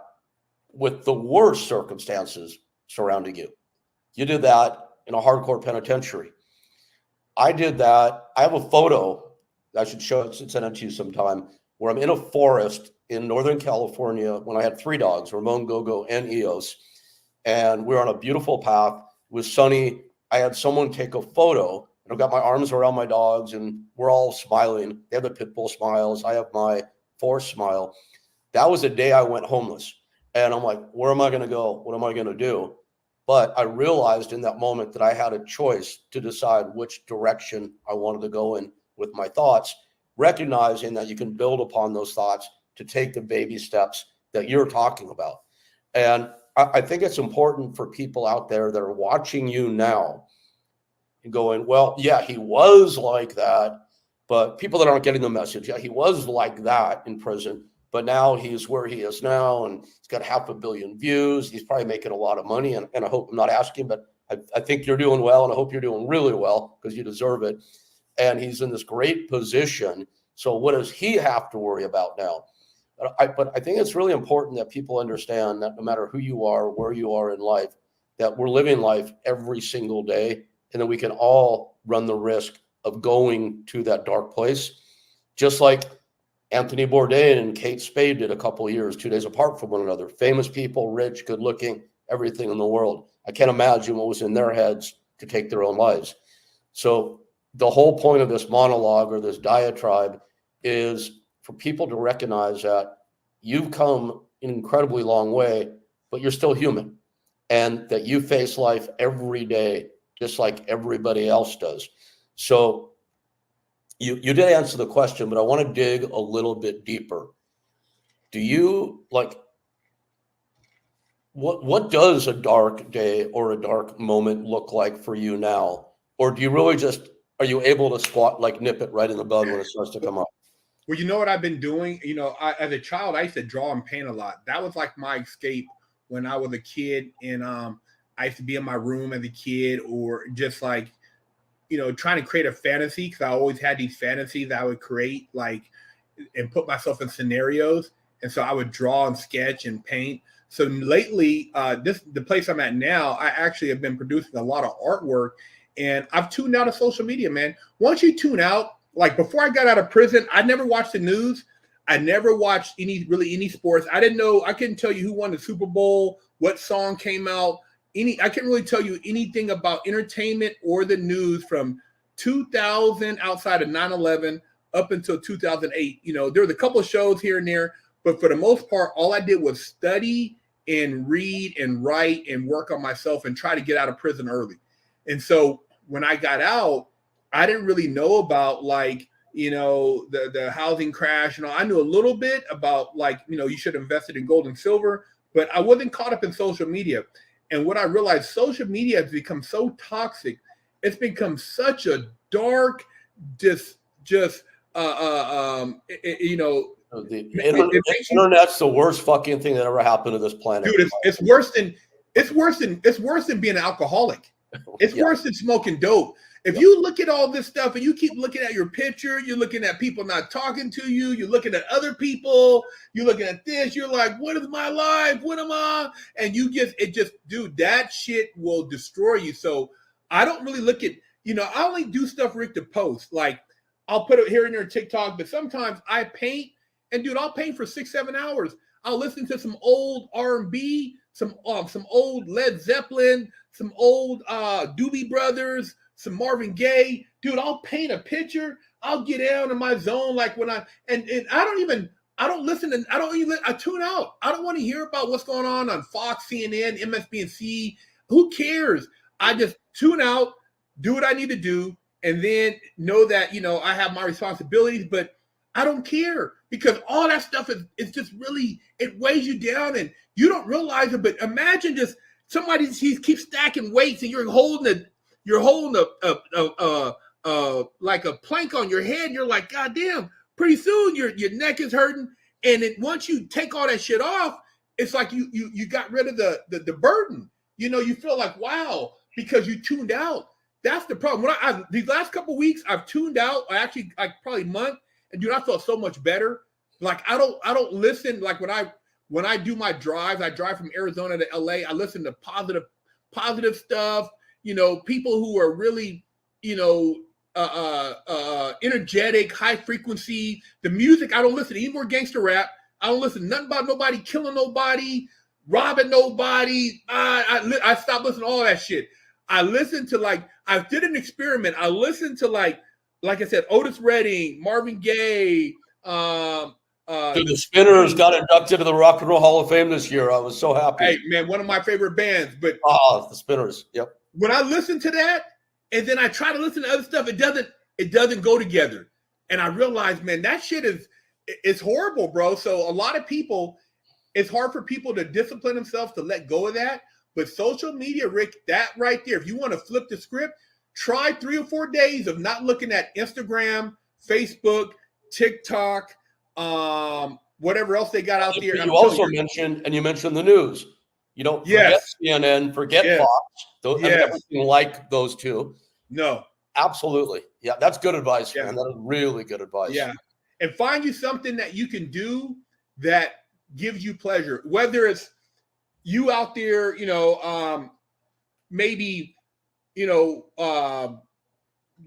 with the worst circumstances surrounding you. You did that in a hardcore penitentiary. I did that. I have a photo I should send it to you sometime, where I'm in a forest in Northern California when I had 3 dogs, Ramon, Gogo, and Eos. And we were on a beautiful path. It was sunny. I had someone take a photo, and I've got my arms around my dogs, and we're all smiling. They have the pit bull smiles. I have my forced smile. That was the day I went homeless. And I'm like, where am I going to go? What am I going to do? But I realized in that moment that I had a choice to decide which direction I wanted to go in with my thoughts, recognizing that you can build upon those thoughts to take the baby steps that you're talking about. And I think it's important for people out there that are watching you now and going, well, yeah, he was like that, but people that aren't getting the message, yeah, he was like that in prison, but now he's where he is now, and he's got 500 million views. He's probably making a lot of money, and I hope, I'm not asking, but I think you're doing well, and I hope you're doing really well because you deserve it. And he's in this great position. So what does he have to worry about now? But I think it's really important that people understand that no matter who you are, where you are in life, that we're living life every single day, and that we can all run the risk of going to that dark place. Just like Anthony Bourdain and Kate Spade did a couple of years, 2 days apart from one another. Famous people, rich, good looking, everything in the world. I can't imagine what was in their heads to take their own lives. So the whole point of this monologue or this diatribe is for people to recognize that you've come an incredibly long way, but you're still human, and that you face life every day just like everybody else does. So you did answer the question, but I want to dig a little bit deeper. Do you like what does a dark day or a dark moment look like for you now? Or do you really just, are you able to squat, like nip it right in the bud when it starts to come up? Well, you know what I've been doing? You know, as a child, I used to draw and paint a lot. That was like my escape when I was a kid. And I used to be in my room as a kid, or just like, you know, trying to create a fantasy, because I always had these fantasies I would create, like, and put myself in scenarios. And so I would draw and sketch and paint. So lately, the place I'm at now, I actually have been producing a lot of artwork, and I've tuned out of social media, man. Once you tune out, like before I got out of prison, I never watched the news. I never watched any sports. I didn't know. I couldn't tell you who won the Super Bowl, what song came out. I couldn't really tell you anything about entertainment or the news from 2000, outside of 9/11, up until 2008. You know, there was a couple of shows here and there, but for the most part, all I did was study and read and write and work on myself and try to get out of prison early. And so when I got out, I didn't really know about, like, you know, the housing crash. You know, I knew a little bit about, like, you know, you should have invested in gold and silver, but I wasn't caught up in social media. And what I realized, social media has become so toxic. It's become such a dark, you know, The internet's the worst fucking thing that ever happened to this planet. dude. It's worse than being an alcoholic. It's worse than smoking dope. If you look at all this stuff and you keep looking at your picture, you're looking at people not talking to you, you're looking at other people, you're looking at this, you're like, what is my life? What am I? And dude, that shit will destroy you. So I don't really look at, you know, I only do stuff, Rick, to post. Like, I'll put it here and there on TikTok, but sometimes I paint, and dude, I'll paint for 6-7 hours. I'll listen to some old R&B, some old Led Zeppelin, some old Doobie Brothers, some Marvin Gaye. Dude, I'll paint a picture. I'll get down in my zone, like when I tune out. I don't want to hear about what's going on Fox, CNN, MSNBC. Who cares? I just tune out, do what I need to do, and then know that, you know, I have my responsibilities, but I don't care, because all that stuff is just really, it weighs you down and you don't realize it. But imagine just somebody keeps stacking weights and you're holding like a plank on your head. You're like, God damn, pretty soon your neck is hurting. And then once you take all that shit off, it's like you got rid of the burden. You know, you feel like, wow, because you tuned out. That's the problem. These last couple of weeks, I've tuned out. I actually, like, probably a month. And dude, I felt so much better. Like, I don't listen. Like, when I do my drives, I drive from Arizona to LA. I listen to positive stuff. You know, people who are really, you know, energetic, high frequency. The music, I don't listen to any more gangster rap. I don't listen to nothing about nobody killing nobody, robbing nobody. I stopped listening to all that shit. I listened to, like, I did an experiment. I listened to, like I said, Otis Redding, Marvin Gaye. Dude, the Spinners got inducted to the Rock and Roll Hall of Fame this year. I was so happy. Hey, man, one of my favorite bands. But the Spinners. Yep. When I listen to that, and then I try to listen to other stuff, it doesn't go together. And I realize, man, that shit it's horrible, bro. So a lot of people, it's hard for people to discipline themselves to let go of that. But social media, Rick, that right there, if you want to flip the script, try 3 or 4 days of not looking at Instagram, Facebook, TikTok, whatever else they got out there. You also mentioned the news. You don't forget CNN, forget Fox, and everything like those two. No. Absolutely. Yeah, that's good advice, man. That is really good advice. Yeah. And find you something that you can do that gives you pleasure. Whether it's you out there, you know, maybe, you know,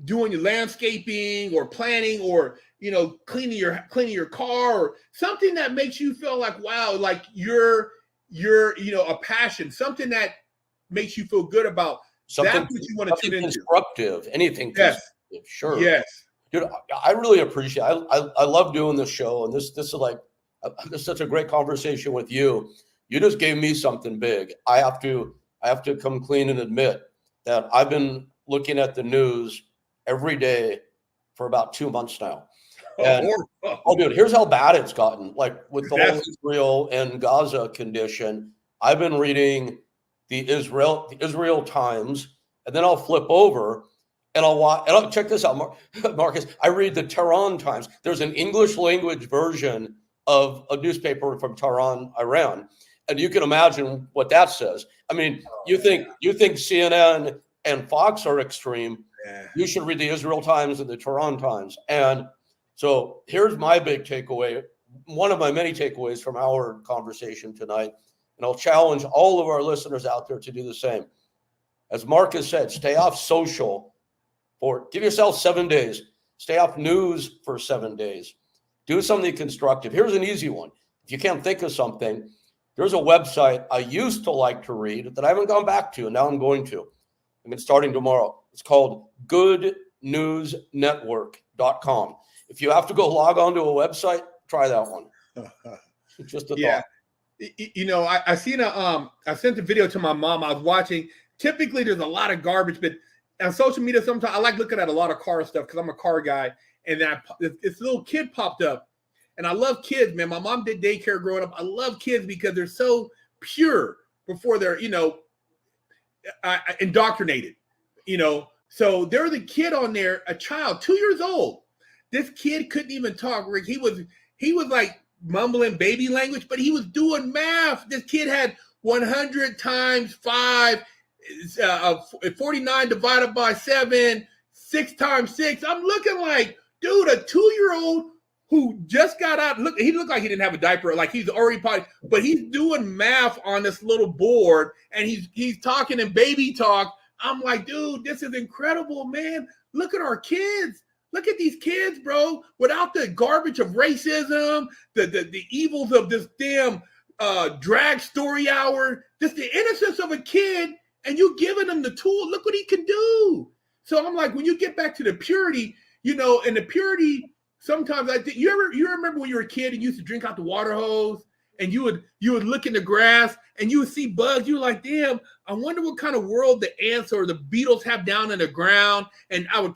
doing your landscaping or planning, or, you know, cleaning your car, or something that makes you feel like, wow, like you're, you know, a passion, something that makes you feel good about. Something, that's what you want to tune into. Constructive, anything. Yes. Sure. Yes. Dude, I really appreciate it. I love doing this show, and this is like this is such a great conversation with you. You just gave me something big. I have to come clean and admit that I've been looking at the news every day for about 2 months now. And dude, here's how bad it's gotten. Like with the whole Israel and Gaza condition, I've been reading the Israel Times, and then I'll flip over and I'll watch. And I'll check this out, Marcus. I read the Tehran Times. There's an English language version of a newspaper from Tehran, Iran, and you can imagine what that says. I mean, you think CNN and Fox are extreme? Yeah. You should read the Israel Times and the Tehran Times. And so here's my big takeaway, one of my many takeaways from our conversation tonight, and I'll challenge all of our listeners out there to do the same. As Marcus said, stay off social give yourself 7 days. Stay off news for 7 days. Do something constructive. Here's an easy one. If you can't think of something, there's a website I used to like to read that I haven't gone back to, and now I'm going to. I'm starting tomorrow. It's called goodnewsnetwork.com. If you have to go log on to a website, try that one. Just a thought. You know, I seen I sent a video to my mom. I was watching. Typically, there's a lot of garbage, but on social media, sometimes I like looking at a lot of car stuff because I'm a car guy. And then this little kid popped up, and I love kids, man. My mom did daycare growing up. I love kids because they're so pure before they're, indoctrinated, So there was a kid on there, a child, 2 years old. This kid couldn't even talk, Rick. He was like mumbling baby language, but he was doing math. This kid had 100 times 5, 49 divided by 7, 6 times 6. I'm looking like, dude, a 2-year-old who just got out. Look, he looked like he didn't have a diaper, like he's already probably, but he's doing math on this little board, and he's talking in baby talk. I'm like, dude, this is incredible, man. Look at our kids. Look at these kids, bro. Without the garbage of racism, the evils of this damn drag story hour, just the innocence of a kid, and you giving him the tool. Look what he can do. So I'm like, when you get back to the purity, and the purity, sometimes I think you remember when you were a kid and you used to drink out the water hose, and you would look in the grass and you would see bugs. You were like, damn, I wonder what kind of world the ants or the beetles have down in the ground. And I would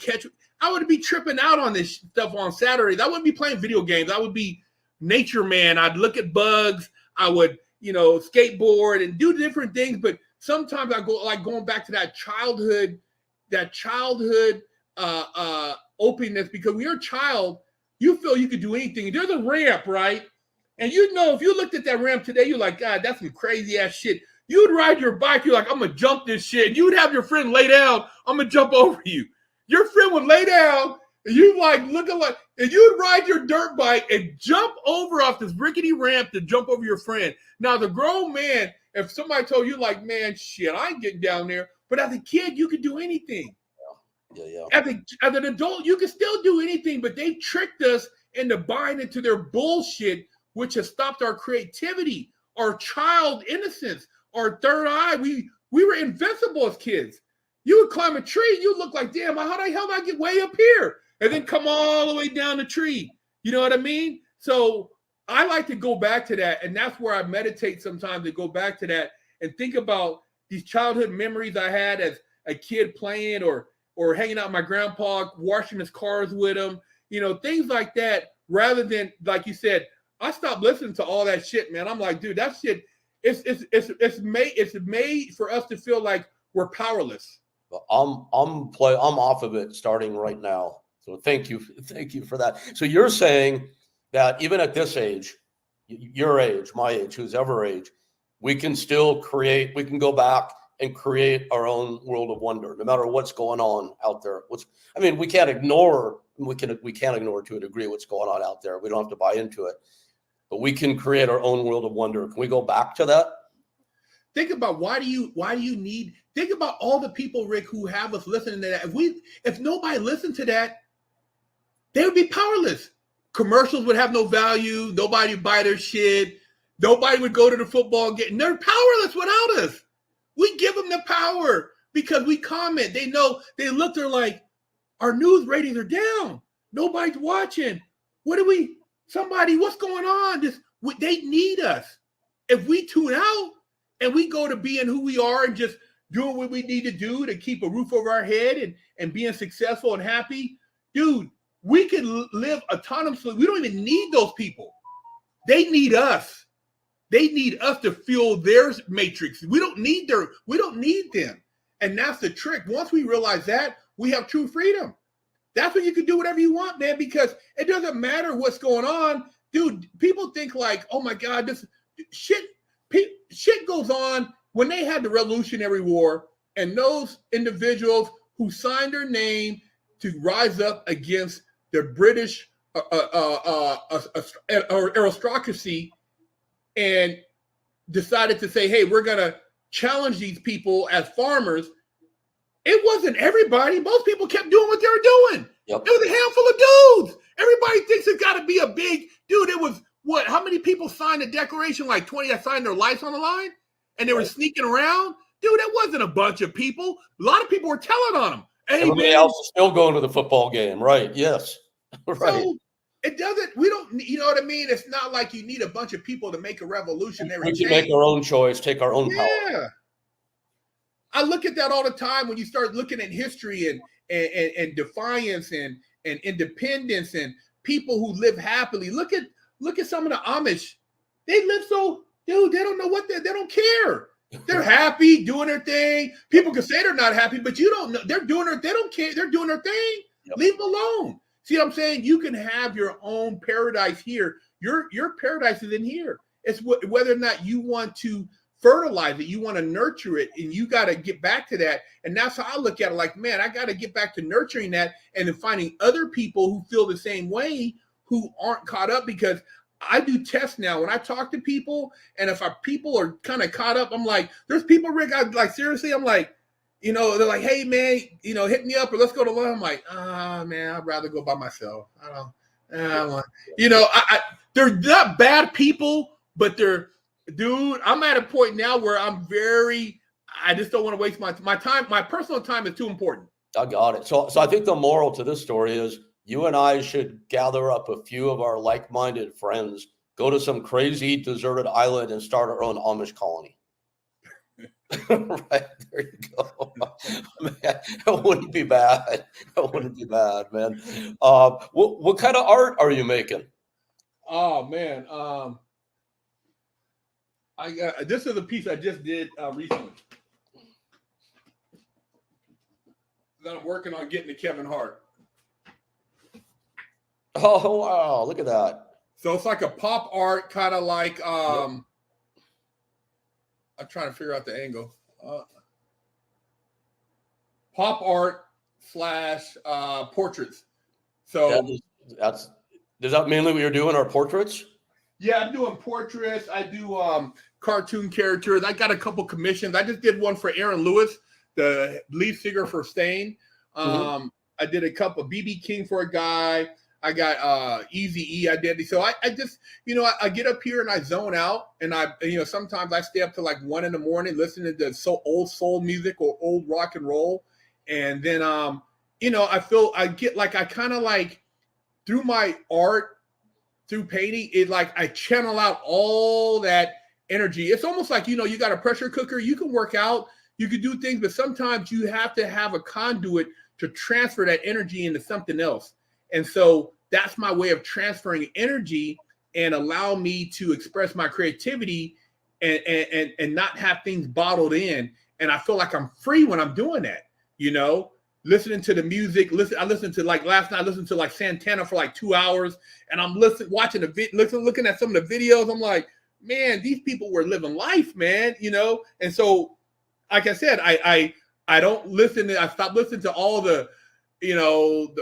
be tripping out on this stuff on Saturdays. I wouldn't be playing video games. I would be nature man. I'd look at bugs. I would, skateboard and do different things. But sometimes I go like going back to that childhood openness, because when you're a child, you feel you could do anything. There's a ramp, right? And if you looked at that ramp today, you're like, God, that's some crazy ass shit. You'd ride your bike, you're like, I'm gonna jump this shit. And you would have your friend lay down, I'm gonna jump over you. Your friend would lay down, and you like looking like, and you'd ride your dirt bike and jump over off this rickety ramp to jump over your friend. Now, the grown man, if somebody told you, like, man, shit, I ain't getting down there. But as a kid, you could do anything. Yeah. As an adult, you can still do anything, but they tricked us into buying into their bullshit, which has stopped our creativity, our child innocence, our third eye. We were invincible as kids. You would climb a tree, you look like, damn, how the hell did I get way up here? And then come all the way down the tree. You know what I mean? So I like to go back to that, and that's where I meditate sometimes, to go back to that and think about these childhood memories I had as a kid playing or hanging out with my grandpa, washing his cars with him, things like that, rather than, like you said, I stopped listening to all that shit, man. I'm like, dude, that shit, it's made for us to feel like we're powerless. I'm off of it starting right now. So thank you for that. So you're saying that even at this age, your age, my age, whose ever age, we can still create. We can go back and create our own world of wonder, no matter what's going on out there. We can't ignore. We can't ignore to a degree what's going on out there. We don't have to buy into it. But we can create our own world of wonder. Can we go back to that? Think about think about all the people, Rick, who have us listening to that. If nobody listened to that, they would be powerless. Commercials would have no value. Nobody would buy their shit. Nobody would go to the football game. They're powerless without us. We give them the power because we comment. They know, they look, they're like, Our news ratings are down. Nobody's watching. What's going on? They need us. If we tune out and we go to being who we are and just doing what we need to do to keep a roof over our head and being successful and happy, dude, we can live autonomously. We don't even need those people. They need us. They need us to fuel their matrix. We don't need them. And that's the trick. Once we realize that, we have true freedom. That's when you can do whatever you want, man, because it doesn't matter what's going on. Dude, people think like, oh my God, this shit goes on. When they had the Revolutionary War and those individuals who signed their name to rise up against the British aristocracy and decided to say, hey, we're going to challenge these people as farmers, it wasn't everybody. Most people kept doing what they were doing. Yep. It was a handful of dudes. Everybody thinks it's got to be a big dude. It was what? How many people signed the Declaration? Like 20 that signed their lives on the line? And they were sneaking around? Dude, that wasn't a bunch of people. A lot of people were telling on them. Hey, everybody else is still going to the football game, right? Yes. Right. So it doesn't, we don't, you know what I mean? It's not like you need a bunch of people to make a revolutionary change. We can make our own choice, take our own power. Yeah. I look at that all the time when you start looking at history and defiance and independence and people who live happily. Look at some of the Amish. They live so, dude, they don't know what they don't care. They're happy doing their thing. People can say they're not happy, but you don't know. They're doing they don't care. They're doing their thing. Yep. Leave them alone. See what I'm saying? You can have your own paradise here. Your paradise is in here. It's whether or not you want to fertilize it, you want to nurture it, and you got to get back to that. And that's how I look at it. Like, man, I got to get back to nurturing that and then finding other people who feel the same way, who aren't caught up, because I do tests now. When I talk to people, and if our people are kind of caught up, I'm like, there's people, Rick, I'm like, seriously, I'm like, you know, they're like, hey, man, you know, hit me up or let's go to lunch. I'm like, man, I'd rather go by myself. I don't want, you know, they're not bad people, but dude, I'm at a point now where I just don't want to waste my time. My personal time is too important. I got it. So I think the moral to this story is you and I should gather up a few of our like-minded friends, go to some crazy deserted island and start our own Amish colony. Right, there you go. Man, it wouldn't be bad. It wouldn't be bad, man. What kind of art are you making? Oh man, this is a piece I just did recently that I'm working on getting to Kevin Hart. Oh wow, look at that. So it's like a pop art, kind of like I'm trying to figure out the angle. Pop art / portraits. So is that mainly what you're doing, are portraits? Yeah, I'm doing portraits. I do cartoon characters. I got a couple commissions. I just did one for Aaron Lewis, the lead singer for Stain. I did a couple, BB King for a guy. I got Eazy-E I did. So I just, you know, I get up here and I zone out, and sometimes I stay up to like 1 a.m. listening to old soul music or old rock and roll. And then, I get like, I kind of like through my art, through painting, it like I channel out all that energy. It's almost like, you know, you got a pressure cooker, you can work out, you can do things, but sometimes you have to have a conduit to transfer that energy into something else. And so that's my way of transferring energy and allow me to express my creativity and not have things bottled in. And I feel like I'm free when I'm doing that, you know, listening to the music. I listened to like last night, I listened to like Santana for like 2 hours, and I'm watching looking at some of the videos. I'm like, man, these people were living life, man, you know? And so, like I said, I don't listen I stopped listening to all the, you know,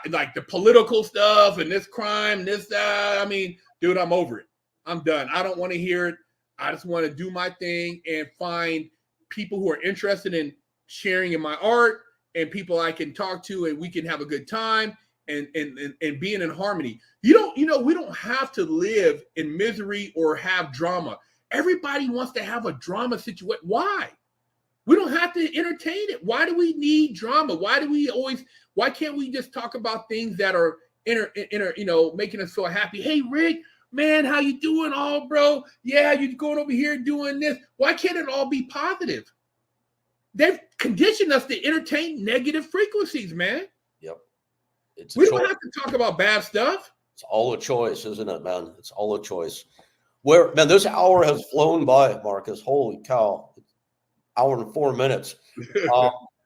like the political stuff and this crime, that. I mean, dude, I'm over it. I'm done. I don't want to hear it. I just want to do my thing and find people who are interested in sharing in my art and people I can talk to, and we can have a good time and being in harmony. We don't have to live in misery or have drama. Everybody wants to have a drama situation. Why? We don't have to entertain it. Why do we need drama? Why can't we just talk about things that are making us so happy? Hey, Rick, man, how you doing? Oh, bro. Yeah, you're going over here doing this. Why can't it all be positive? They've conditioned us to entertain negative frequencies, man. Yep. We don't have to talk about bad stuff. It's all a choice, isn't it, man? It's all a choice. Man, this hour has flown by, Marcus. Holy cow. Hour and 4 minutes.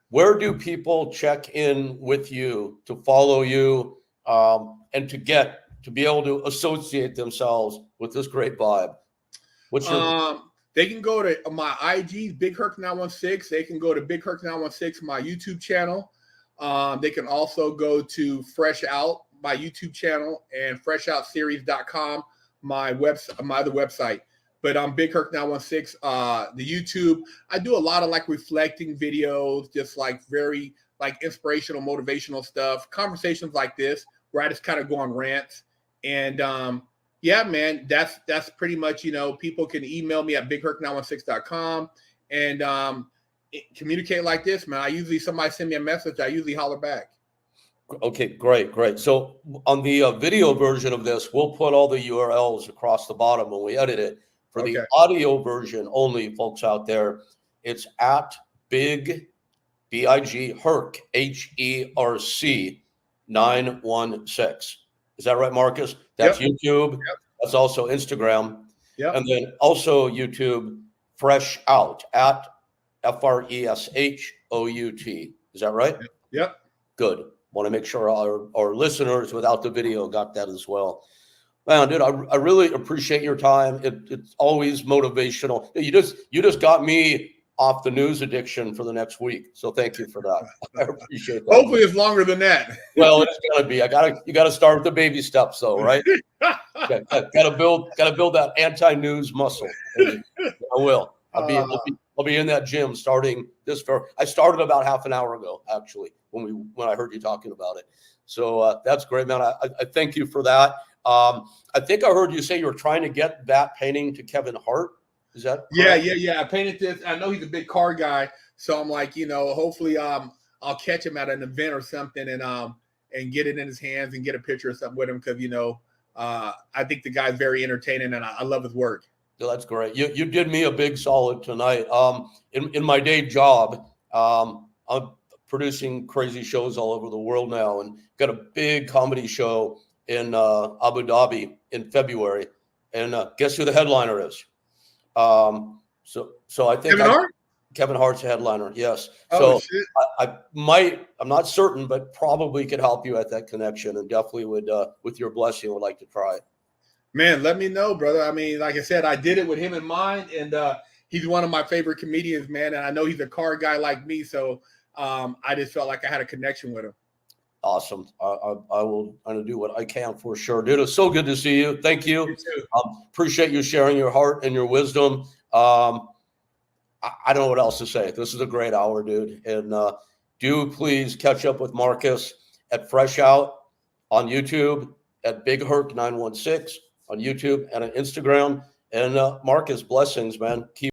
Where do people check in with you to follow you and to be able to associate themselves with this great vibe? What's your They can go to my IG, Big Herc 916. They can go to Big Herc 916, my YouTube channel. They can also go to Fresh Out, my YouTube channel, and freshoutseries.com, my other website. But I'm Big Herc 916. The YouTube, I do a lot of like reflecting videos, just like very like inspirational, motivational stuff, conversations like this where I just kind of go on rants. And yeah, man, that's pretty much, people can email me at bigherc916.com and communicate like this, man. Somebody send me a message, I usually holler back. Okay, great. So on the video version of this, we'll put all the URLs across the bottom when we edit it. For the audio version only, folks out there, it's at Big Herc, HERC 916. Is that right, Marcus? That's YouTube. Yep. That's also Instagram. Yep. And then also YouTube, Fresh Out, at FRESHOUT. Is that right? Yep. Good. Want to make sure our listeners without the video got that as well. Man, dude, I really appreciate your time. It's always motivational. You just got me off the news addiction for the next week. So thank you for that. I appreciate that. Hopefully it's longer than that. Well, it's gonna be. You gotta start with the baby steps though, right? Gotta build that anti-news muscle. I will. I'll be in that gym starting this. I started about half an hour ago, actually, when I heard you talking about it. So that's great, man. I thank you for that. I think I heard you say you were trying to get that painting to Kevin Hart. Is that correct? Yeah. I painted this. I know he's a big car guy, so I'm like, hopefully I'll catch him at an event or something and get it in his hands and get a picture or something with him because I think the guy's very entertaining and I love his work. Yeah, that's great. You did me a big solid tonight. In my day job, I'm producing crazy shows all over the world now and got a big comedy show in Abu Dhabi in February. And guess who the headliner is? So I think Kevin Hart's a headliner. Yes. Oh, so I'm not certain, but probably could help you at that connection and definitely would, with your blessing, would like to try it. Man, let me know, brother. I mean, like I said, I did it with him in mind, and he's one of my favorite comedians, man. And I know he's a car guy like me, so I just felt like I had a connection with him. Awesome. I will do what I can for sure, dude. It's so good to see you. Thank you. You too. Appreciate you sharing your heart and your wisdom. I don't know what else to say. This is a great hour, dude. And do please catch up with Marcus at Fresh Out on YouTube, at Big Herc 916 on YouTube and on Instagram. And Marcus, blessings, man. Keep